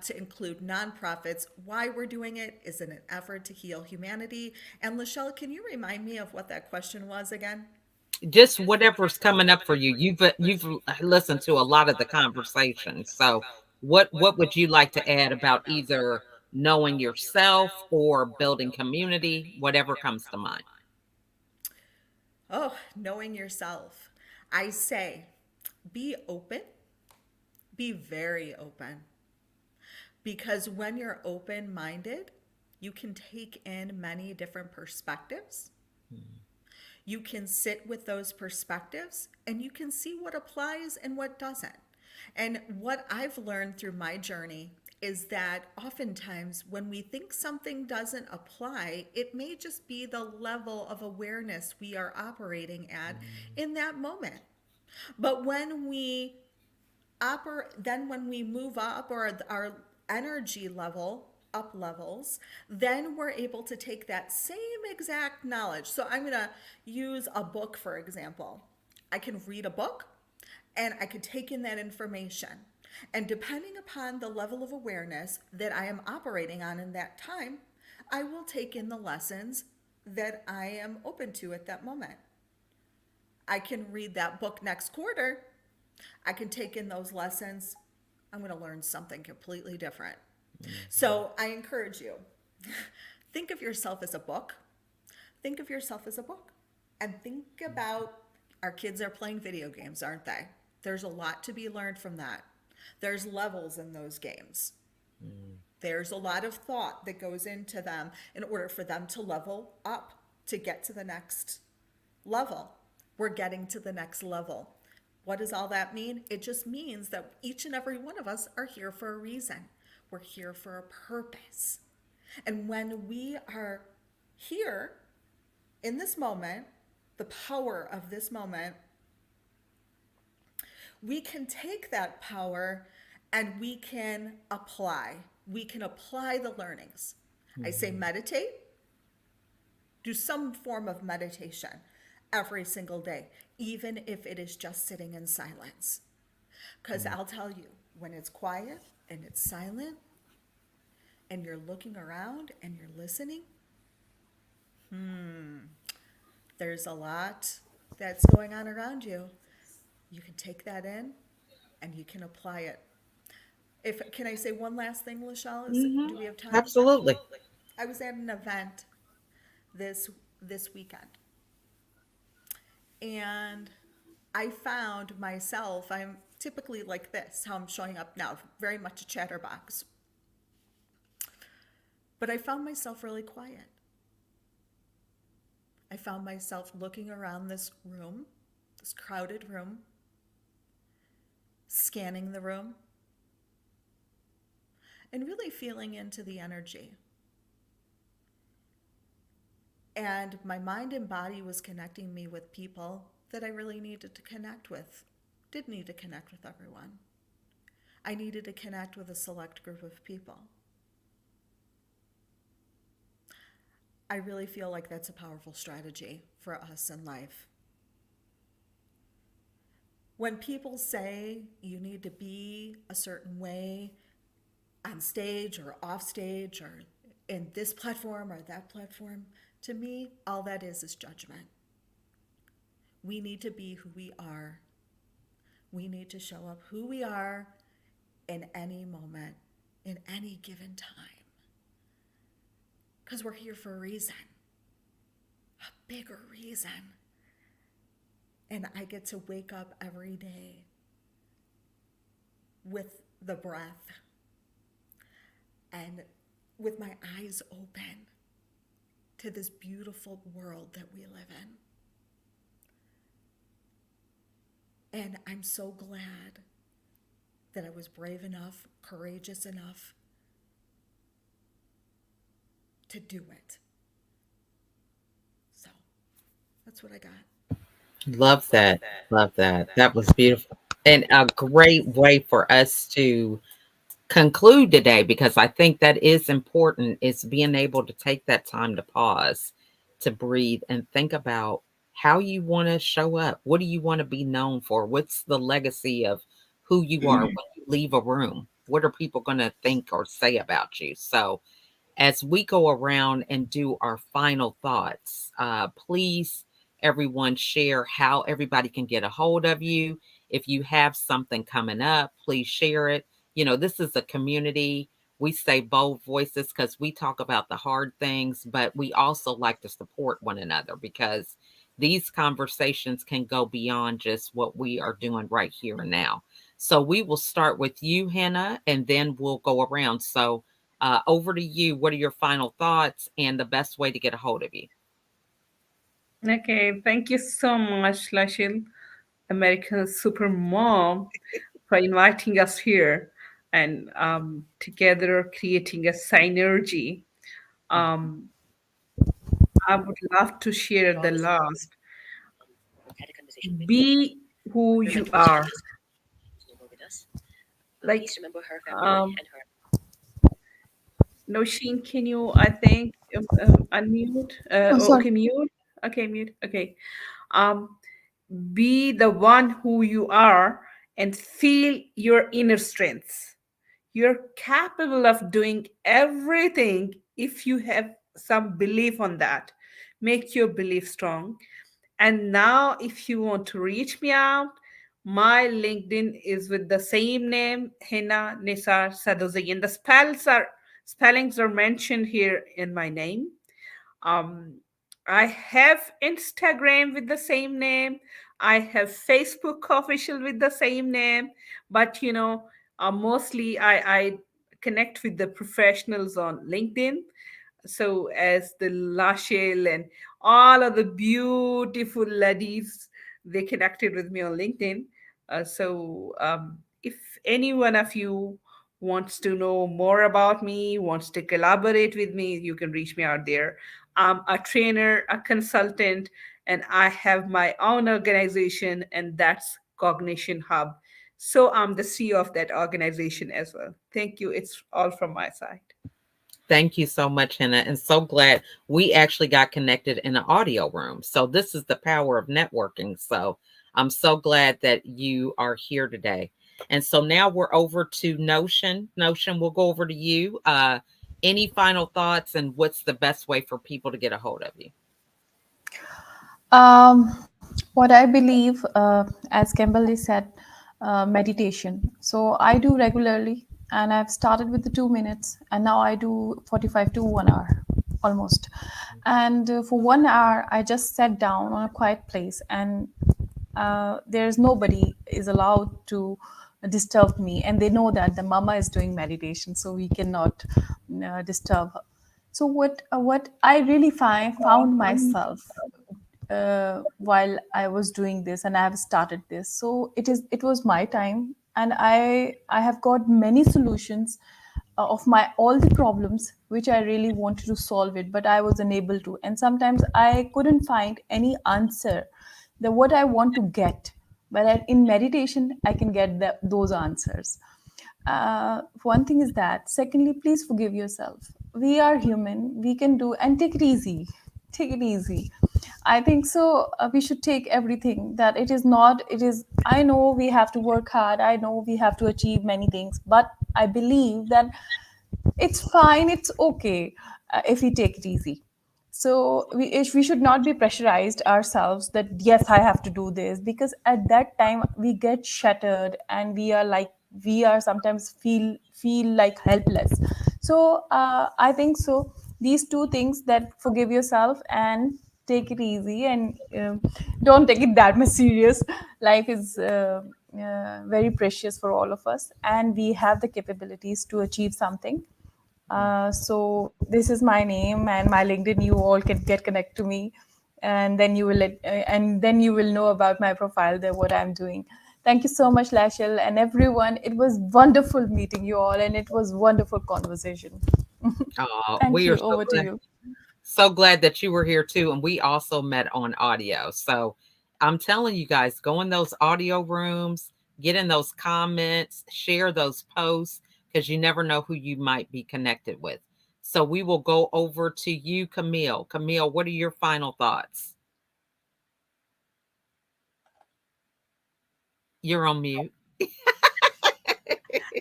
to include nonprofits. Why we're doing it is in an effort to heal humanity. And LaChelle, can you remind me of what that question was again? Just whatever's coming up for you. You've listened to a lot of the conversation. So what would you like to add about either knowing yourself or building community, whatever comes to mind? Oh, knowing yourself. I say, be open, be very open. Because when you're open-minded, you can take in many different perspectives. You can sit with those perspectives and you can see what applies and what doesn't. And what I've learned through my journey is that oftentimes when we think something doesn't apply, it may just be the level of awareness we are operating at in that moment. But when we when we move up, or our energy level up levels, then we're able to take that same exact knowledge. So I'm going to use a book, for example. I can read a book and I could take in that information. And depending upon the level of awareness that I am operating on in that time, I will take in the lessons that I am open to at that moment. I can read that book next quarter. I can take in those lessons. I'm going to learn something completely different. So I encourage you, think of yourself as a book. Think of yourself as a book. And think about, our kids are playing video games, aren't they? There's a lot to be learned from that. There's levels in those games. There's a lot of thought that goes into them in order for them to level up, to get to the next level. We're getting to the next level. What does all that mean? It just means that each and every one of us are here for a reason. We're here for a purpose. And when we are here in this moment, the power of this moment, we can take that power and we can apply. We can apply the learnings. I say meditate. Do some form of meditation every single day, even if it is just sitting in silence. Because I'll tell you, when it's quiet and it's silent and you're looking around and you're listening, there's a lot that's going on around you. You can take that in and you can apply it. Can I say one last thing, LaChelle? Do we have time? Absolutely. I was at an event this weekend, and I found myself, I'm typically like this, how I'm showing up now, very much a chatterbox. But I found myself really quiet. I found myself looking around this room, this crowded room, scanning the room, and really feeling into the energy. And my mind and body was connecting me with people that I really needed to connect with. Didn't need to connect with everyone. I needed to connect with a select group of people. I really feel like that's a powerful strategy for us in life. When people say you need to be a certain way on stage or off stage or in this platform or that platform, to me, all that is judgment. We need to be who we are. We need to show up who we are in any moment, in any given time. Because we're here for a reason, a bigger reason. And I get to wake up every day with the breath and with my eyes open to this beautiful world that we live in. And I'm so glad that I was brave enough, courageous enough to do it. So that's what I got. Love that. Love that. That was beautiful. And a great way for us to conclude today, because I think that is important, is being able to take that time to pause, to breathe and think about how you want to show up. What do you want to be known for? What's the legacy of who you are when you leave a room? What are people going to think or say about you? So as we go around and do our final thoughts, please, everyone, share how everybody can get a hold of you. If you have something coming up, please share it. You know, this is a community. We say bold voices because we talk about the hard things, but we also like to support one another because these conversations can go beyond just what we are doing right here and now. So we will start with you, Hannah, and then we'll go around. So over to you. What are your final thoughts and the best way to get a hold of you? Okay, thank you so much, LaChelle, American Super Mom, for inviting us here and together creating a synergy. I would love to share the last. Be who you are. Like, Nosheen, can you, I think, unmute? Okay, mute. Okay, mute. Okay. Be the one who you are and feel your inner strengths. You're capable of doing everything if you have some belief on that. Make your belief strong. And now, if you want to reach me out, my LinkedIn is with the same name, Hina Nisar Sadozai. And the spellings are mentioned here in my name. Um, I have Instagram with the same name. I have Facebook official with the same name. But mostly I connect with the professionals on LinkedIn. So as the LaChelle and all of the beautiful ladies, they connected with me on LinkedIn. If any one of you wants to know more about me, wants to collaborate with me, you can reach me out there. I'm a trainer, a consultant, and I have my own organization, and that's Cognition Hub. So I'm the CEO of that organization as well. Thank you. It's all from my side. Thank you so much, Hannah. And so glad we actually got connected in an audio room. So this is the power of networking. So I'm so glad that you are here today. And so now we're over to Notion. Notion, we'll go over to you. Any final thoughts and what's the best way for people to get a hold of you? What I believe, as Kimberly said, meditation. So I do regularly, and I've started with the 2 minutes, and now I do 45 to 1 hour almost. And for 1 hour, I just sat down on a quiet place, and there's nobody is allowed to disturb me, and they know that the mama is doing meditation, so we cannot disturb her. So what I really found myself while I was doing this, and I have started this. So it was my time, and I have got many solutions of my all the problems which I really wanted to solve it, but I was unable to. And sometimes I couldn't find any answer that what I want to get. But in meditation, I can get those answers. One thing is that. Secondly, please forgive yourself. We are human. We can do, and take it easy. Take it easy. I think so. We should take everything that it is not. It is. I know we have to work hard. I know we have to achieve many things, but I believe that it's fine. It's okay if we take it easy. So we should not be pressurized ourselves that yes, I have to do this, because at that time we get shattered and we are sometimes feel like helpless. So I think so. These two things, that forgive yourself and take it easy, and don't take it that much serious. Life is very precious for all of us, and we have the capabilities to achieve something. So this is my name and my LinkedIn. You all can get connect to me, and then you will know about my profile there, what I'm doing. Thank you so much, LaChelle, and everyone. It was wonderful meeting you all, and it was wonderful conversation. Thank you. Over to you. So glad that you were here too. And we also met on audio. So I'm telling you guys, go in those audio rooms, get in those comments, share those posts, because you never know who you might be connected with. So we will go over to you, Camille. Camille, what are your final thoughts? You're on mute.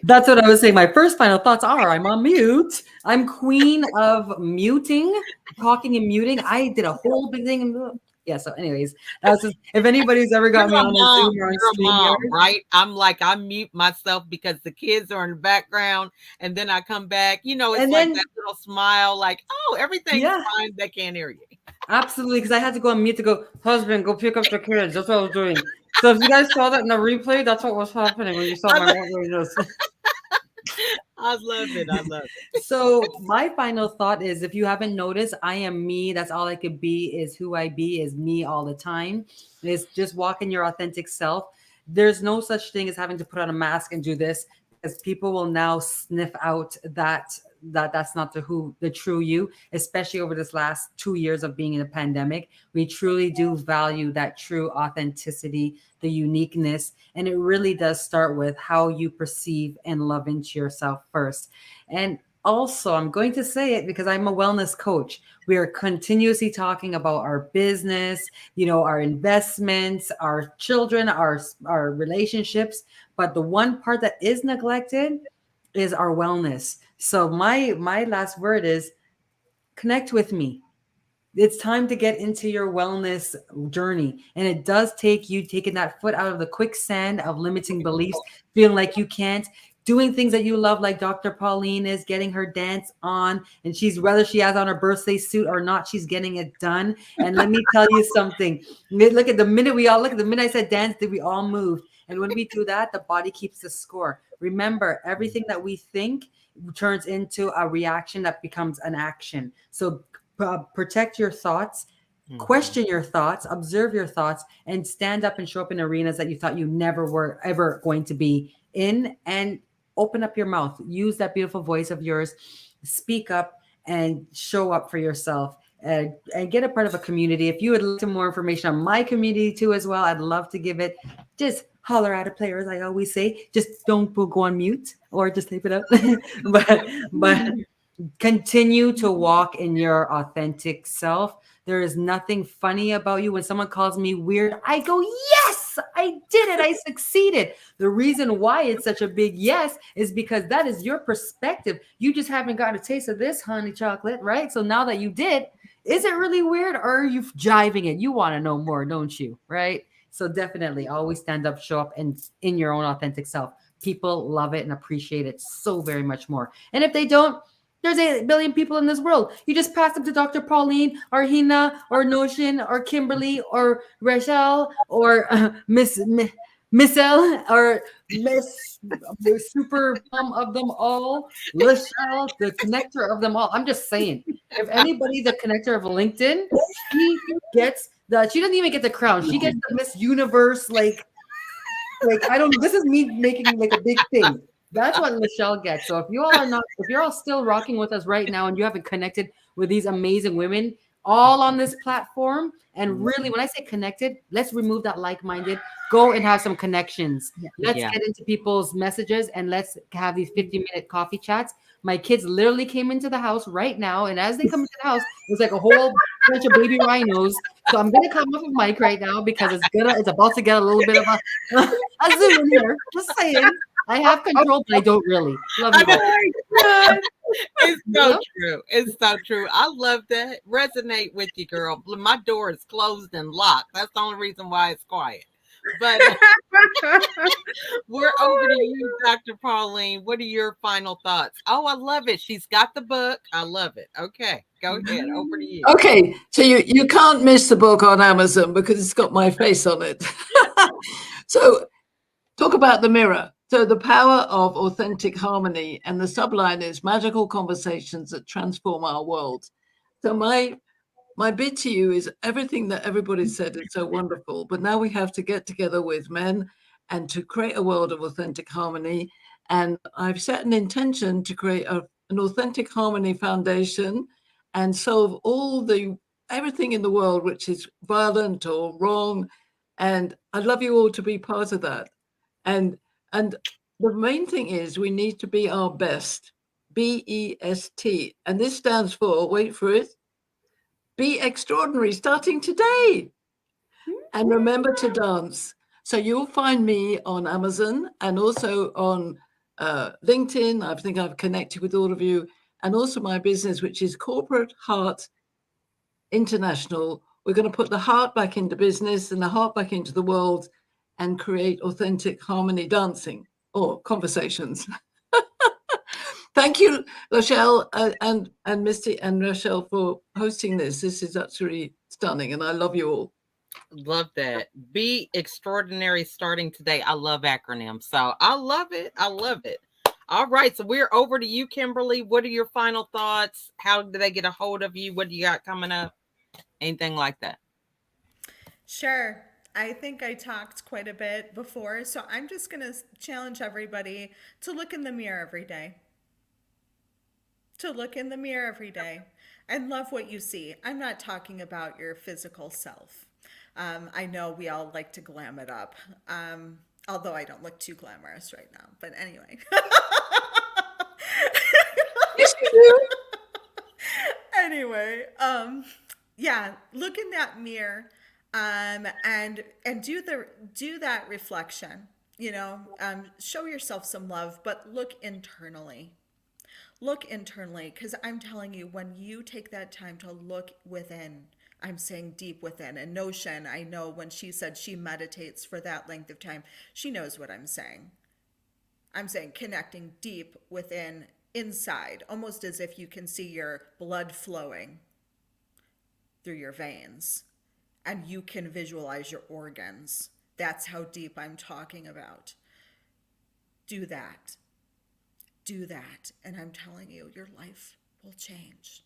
That's what I was saying. My first final thoughts are I'm on mute. I'm queen of muting, talking and muting. I did a whole big thing. Yeah, so anyways, that's just, if anybody's ever got me on a Zoom or on StreamYard, right? I mute myself because the kids are in the background, and then I come back. It's and like that little smile, like, oh, everything's fine. They can't hear you. Absolutely, because I had to go on mute to go, husband, go pick up the kids. That's what I was doing. So if you guys saw that in the replay, that's what was happening when you saw my videos. I love it. So my final thought is, if you haven't noticed, I am me. That's all I could be, is who I be, is me all the time. It's just walking your authentic self. There's no such thing as having to put on a mask and do this, because people will now sniff out that's not the true you, especially over this last 2 years of being in a pandemic. We truly do value that true authenticity, the uniqueness, and it really does start with how you perceive and love into yourself first. And also, I'm going to say it because I'm a wellness coach. We are continuously talking about our business, our investments, our children, our relationships. But the one part that is neglected is our wellness. So my last word is connect with me. It's time to get into your wellness journey. And it does take you taking that foot out of the quicksand of limiting beliefs, feeling like you can't, doing things that you love, like Dr. Pauline is getting her dance on. And whether she has on her birthday suit or not, she's getting it done. And let me tell you something. Look at the minute I said dance, we all moved. And when we do that, the body keeps the score. Remember, everything that we think turns into a reaction that becomes an action. So protect your thoughts, question your thoughts, observe your thoughts, and stand up and show up in arenas that you thought you never were ever going to be in, and open up your mouth. Use that beautiful voice of yours. Speak up and show up for yourself, and get a part of a community. If you would like some more information on my community too as well, I'd love to give it. Just holler at a player, as I always say. Just don't go on mute or just tape it up. but continue to walk in your authentic self. There is nothing funny about you. When someone calls me weird, I go, yes, I did it. I succeeded. The reason why it's such a big yes is because that is your perspective. You just haven't gotten a taste of this honey chocolate, right? So now that you did, is it really weird, or are you jiving it? You want to know more, don't you? Right? So definitely always stand up, show up, and in your own authentic self. People love it and appreciate it so very much more. And if they don't, there's 8 billion people in this world. You just pass them to Dr. Pauline or Hina or Notion or Kimberly or Raschell or Miss L or Miss the super mom of them all, LaChelle, the connector of them all. I'm just saying, if anybody's the connector of LinkedIn, she doesn't even get the crown. She gets the Miss Universe, like I don't. This is me making like a big thing. That's what LaChelle gets. So if you're all still rocking with us right now and you haven't connected with these amazing women all on this platform, and really, when I say connected, let's remove that like-minded, go and have some connections. Let's get into people's messages and let's have these 50-minute coffee chats. My kids literally came into the house right now, and as they come into the house, it's like a whole bunch of baby rhinos. So I'm gonna come off of mic right now because it's about to get a little bit of a zoom in here. Just saying. I have control, but I don't really. Love you. It's so true. It's so true. I love that. Resonate with you, girl. My door is closed and locked. That's the only reason why it's quiet. But we're over to you, Dr. Pauline. What are your final thoughts? Oh, I love it. She's got the book. I love it. Okay, go ahead. Over to you. Okay, so you can't miss the book on Amazon because it's got my face on it. So talk about the mirror. So the power of authentic harmony, and the subline is magical conversations that transform our world. So my bid to you is everything that everybody said is so wonderful, but now we have to get together with men and to create a world of authentic harmony. And I've set an intention to create an authentic harmony foundation and solve everything in the world which is violent or wrong. And I'd love you all to be part of that. And the main thing is we need to be our best, BEST. And this stands for, wait for it, be extraordinary, starting today. And remember to dance. So you'll find me on Amazon and also on LinkedIn. I think I've connected with all of you. And also my business, which is Corporate Heart International. We're going to put the heart back into business and the heart back into the world and create authentic harmony dancing or conversations. Thank you, LaChelle and Misty and Raschell, for hosting this. This is absolutely stunning, and I love you all. Love that. Be extraordinary starting today. I love acronyms, so I love it. I love it. All right, so we're over to you, Kimberly. What are your final thoughts? How do they get a hold of you? What do you got coming up? Anything like that? Sure. I think I talked quite a bit before, so I'm just going to challenge everybody to look in the mirror every day. To look in the mirror every day and love what you see. I'm not talking about your physical self. I know we all like to glam it up, although I don't look too glamorous right now. But anyway. Yes, Anyway, yeah, look in that mirror, and do that reflection. Show yourself some love, but look internally. Look internally, because I'm telling you, when you take that time to look within, I'm saying deep within. And Notion, I know when she said she meditates for that length of time, she knows what I'm saying. I'm saying connecting deep within, inside, almost as if you can see your blood flowing through your veins and you can visualize your organs. That's how deep I'm talking about. Do that. Do that. And I'm telling you, your life will change.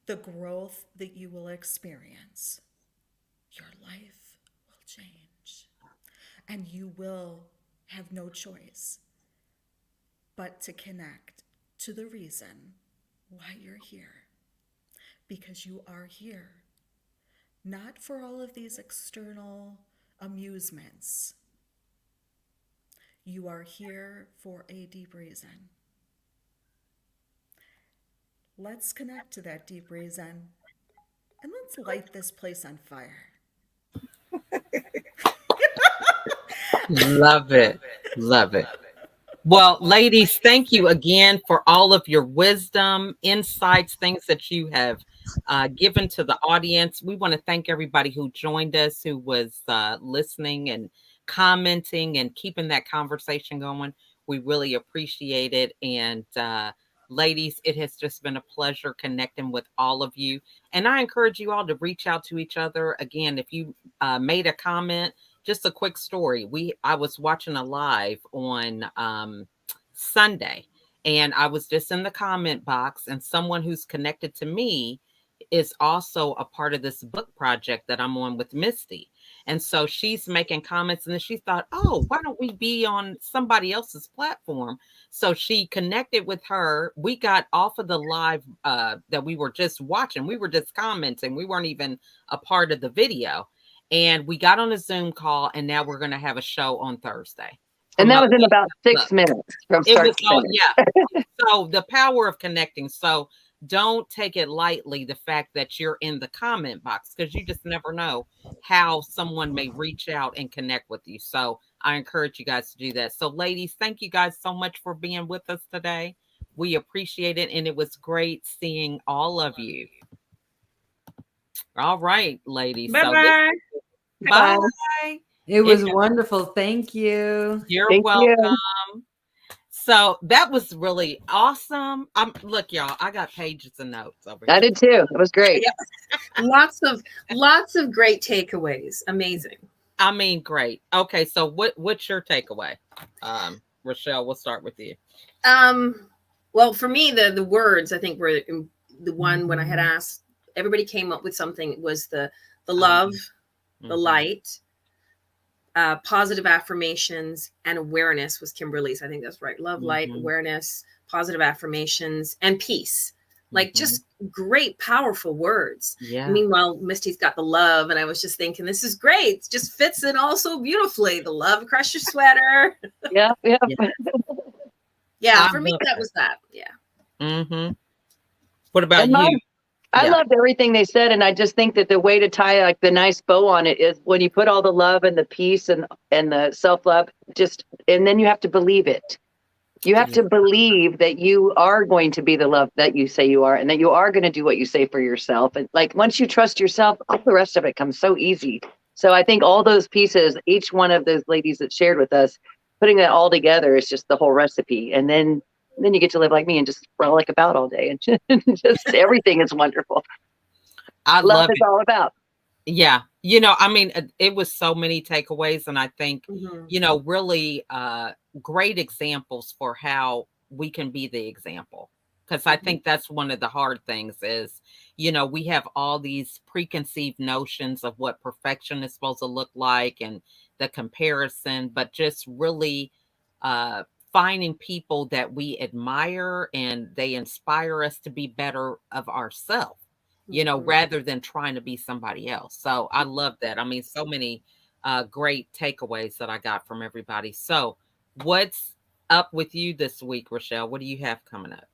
The growth that you will experience, your life will change. And you will have no choice but to connect to the reason why you're here. Because you are here, not for all of these external amusements. You are here for a deep reason. Let's connect to that deep reason and let's light this place on fire. Love it. Love it. Well, ladies, thank you again for all of your wisdom, insights, things that you have given to the audience. We want to thank everybody who joined us, who was listening and commenting and keeping that conversation going. We really appreciate it. And ladies, it has just been a pleasure connecting with all of you. And I encourage you all to reach out to each other. Again, if you made a comment, just a quick story. I was watching a live on Sunday, and I was just in the comment box, and someone who's connected to me is also a part of this book project that I'm on with Misty. And so she's making comments, and then she thought, oh, why don't we be on somebody else's platform? So she connected with her. We got off of the live that we were just watching. We were just commenting. We weren't even a part of the video. And we got on a Zoom call, and now we're going to have a show on Thursday. And that was in about 6 minutes from start to finish. Yeah. So the power of connecting. So don't take it lightly, the fact that you're in the comment box, because you just never know how someone may reach out and connect with you. So I encourage you guys to do that. So ladies, thank you guys so much for being with us today. We appreciate it. And it was great seeing all of you. All right, ladies. Bye-bye. Bye. It was wonderful. Thank you. You're welcome. So that was really awesome. Look, y'all, I got pages of notes over here. I did too. It was great. Yeah. Lots of great takeaways. Amazing. I mean, great. Okay, so what's your takeaway? Raschell, we'll start with you. Well, for me, the words I think were the one when I had asked, everybody came up with something. It was the love, the light, positive affirmations, and awareness was Kimberly's. I think that's right. Love, light, awareness, positive affirmations, and peace. Like just great, powerful words. Yeah. Meanwhile, Misty's got the love, and I was just thinking, this is great. It just fits in all so beautifully. The love, crush your sweater. Yeah. Yeah. For me, that was that. Yeah. What about you? I loved everything they said, and I just think that the way to tie like the nice bow on it is when you put all the love and the peace and the self-love, and then you have to believe it. You have to believe that you are going to be the love that you say you are, and that you are going to do what you say for yourself. And like once you trust yourself, all the rest of it comes so easy. So I think all those pieces, each one of those ladies that shared with us, putting that all together is just the whole recipe. And then you get to live like me and just frolic about all day, and just everything is wonderful. I love it. All about. Yeah. I mean, it was so many takeaways, and I think, really great examples for how we can be the example. Because I think that's one of the hard things is, we have all these preconceived notions of what perfection is supposed to look like and the comparison, but just really finding people that we admire and they inspire us to be better of ourselves, rather than trying to be somebody else. So I love that. I mean, so many great takeaways that I got from everybody. So what's up with you this week, Raschell? What do you have coming up?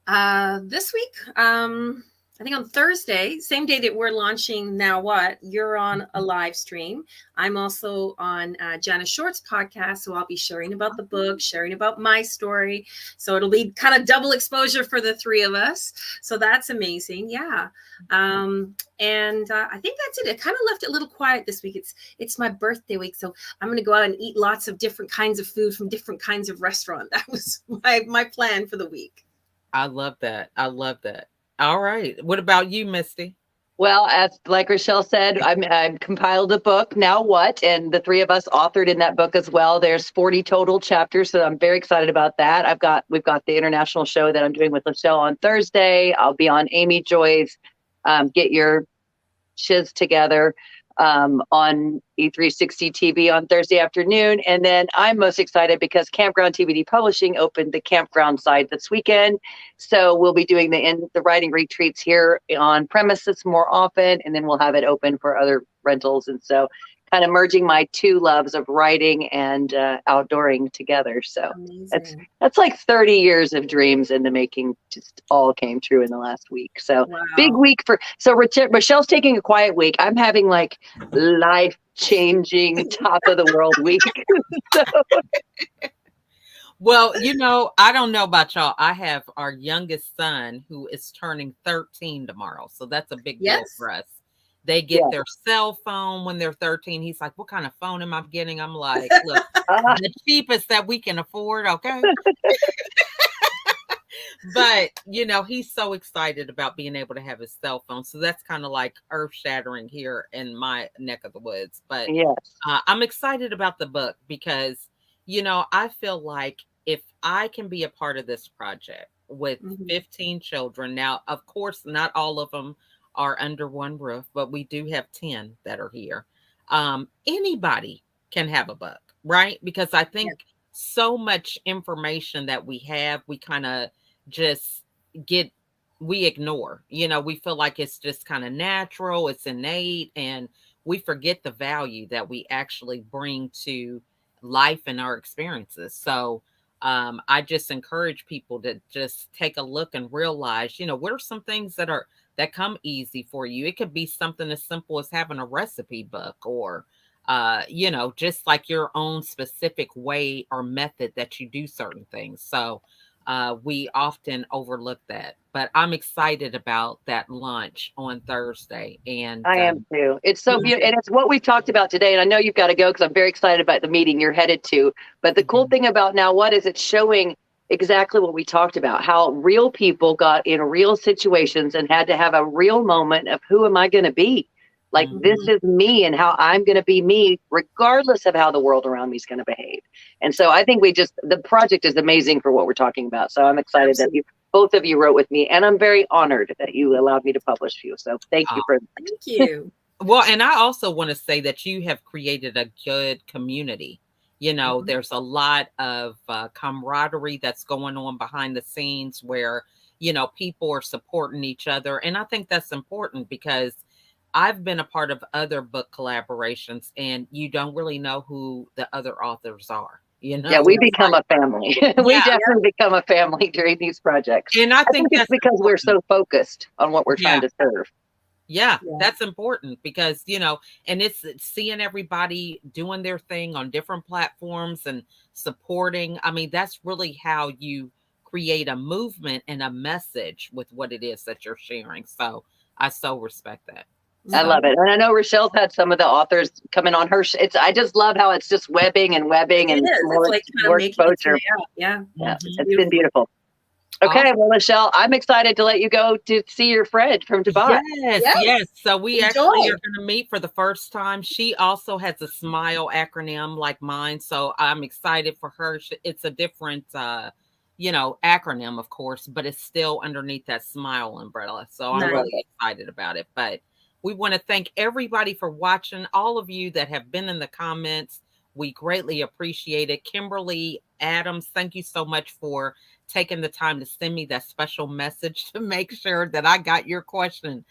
This week, I think on Thursday, same day that we're launching Now What, you're on a live stream. I'm also on Janice Short's podcast, so I'll be sharing about the book, sharing about my story. So it'll be kind of double exposure for the three of us. So that's amazing. Yeah. And I think that's it. I kind of left it a little quiet this week. It's my birthday week, so I'm going to go out and eat lots of different kinds of food from different kinds of restaurant. That was my plan for the week. I love that. I love that. All right. What about you, Misty? Well, as like Raschell said, I've compiled a book, Now What? And the three of us authored in that book as well. There's 40 total chapters, so I'm very excited about that. We've got the international show that I'm doing with LaChelle on Thursday. I'll be on Amy Joy's Get Your Shiz Together on E360 TV on Thursday afternoon. And then I'm most excited because Campground TBD Publishing opened the campground side this weekend. So we'll be doing the writing retreats here on premises more often, and then we'll have it open for other rentals. And so kind of merging my two loves of writing and outdooring together. So that's like 30 years of dreams in the making, just all came true in the last week. So big week Rachelle's taking a quiet week. I'm having like life-changing top of the world week. Well, I don't know about y'all. I have our youngest son who is turning 13 tomorrow. So that's a big deal for us. They get their cell phone when they're 13. He's like, what kind of phone am I getting? I'm like, look, the cheapest that we can afford. Okay. But, he's so excited about being able to have his cell phone. So that's kind of like earth shattering here in my neck of the woods. But I'm excited about the book because, I feel like if I can be a part of this project with 15 children, now, of course, not all of them are under one roof, but we do have 10 that are here. Anybody can have a book, right? Because I think so much information that we have, we kind of just we ignore, we feel like it's just kind of natural, it's innate, and we forget the value that we actually bring to life and our experiences. So I just encourage people to just take a look and realize, what are some things that come easy for you. It could be something as simple as having a recipe book or, just like your own specific way or method that you do certain things. So we often overlook that, but I'm excited about that launch on Thursday. And I am too. It's so beautiful. And it's what we've talked about today. And I know you've got to go because I'm very excited about the meeting you're headed to. But the cool thing about Now What is it's showing exactly what we talked about, how real people got in real situations and had to have a real moment of who am I going to be? Like, this is me and how I'm going to be me, regardless of how the world around me is going to behave. And so I think the project is amazing for what we're talking about. So I'm excited that both of you wrote with me, and I'm very honored that you allowed me to publish you. So thank you for that. Thank you. Well, and I also want to say that you have created a good community. There's a lot of camaraderie that's going on behind the scenes where, people are supporting each other. And I think that's important because I've been a part of other book collaborations and you don't really know who the other authors are. Yeah, we become a family. We definitely become a family during these projects. And I think that's because we're so focused on what we're trying to serve. Yeah, that's important because, and it's seeing everybody doing their thing on different platforms and supporting. I mean, that's really how you create a movement and a message with what it is that you're sharing. So I so respect that. I love it. And I know Rachelle's had some of the authors coming on her. I just love how it's just webbing and more exposure. It's been beautiful. Okay, well, LaChelle, I'm excited to let you go to see your friend from Dubai. Yes. So we actually are going to meet for the first time. She also has a SMILE acronym like mine. So I'm excited for her. It's a different, acronym, of course, but it's still underneath that SMILE umbrella. So I'm really excited about it. But we want to thank everybody for watching. All of you that have been in the comments, we greatly appreciate it. Kimberly Adams, thank you so much for taking the time to send me that special message to make sure that I got your question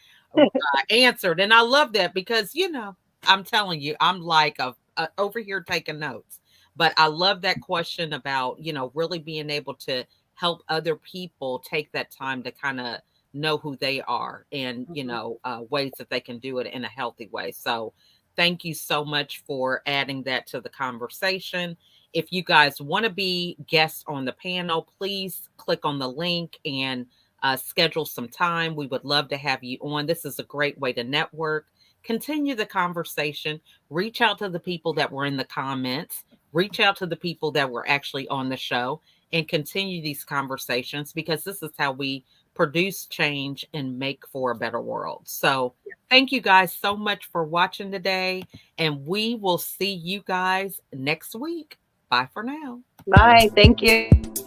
answered. And I love that because, I'm telling you, I'm like over here taking notes. But I love that question about, really being able to help other people take that time to kind of know who they are and, you know, ways that they can do it in a healthy way. So thank you so much for adding that to the conversation. If you guys want to be guests on the panel, please click on the link and schedule some time. We would love to have you on. This is a great way to network, continue the conversation, reach out to the people that were in the comments, reach out to the people that were actually on the show, and continue these conversations, because this is how we produce change and make for a better world. So thank you guys so much for watching today, and we will see you guys next week. Bye for now. Bye. Thank you.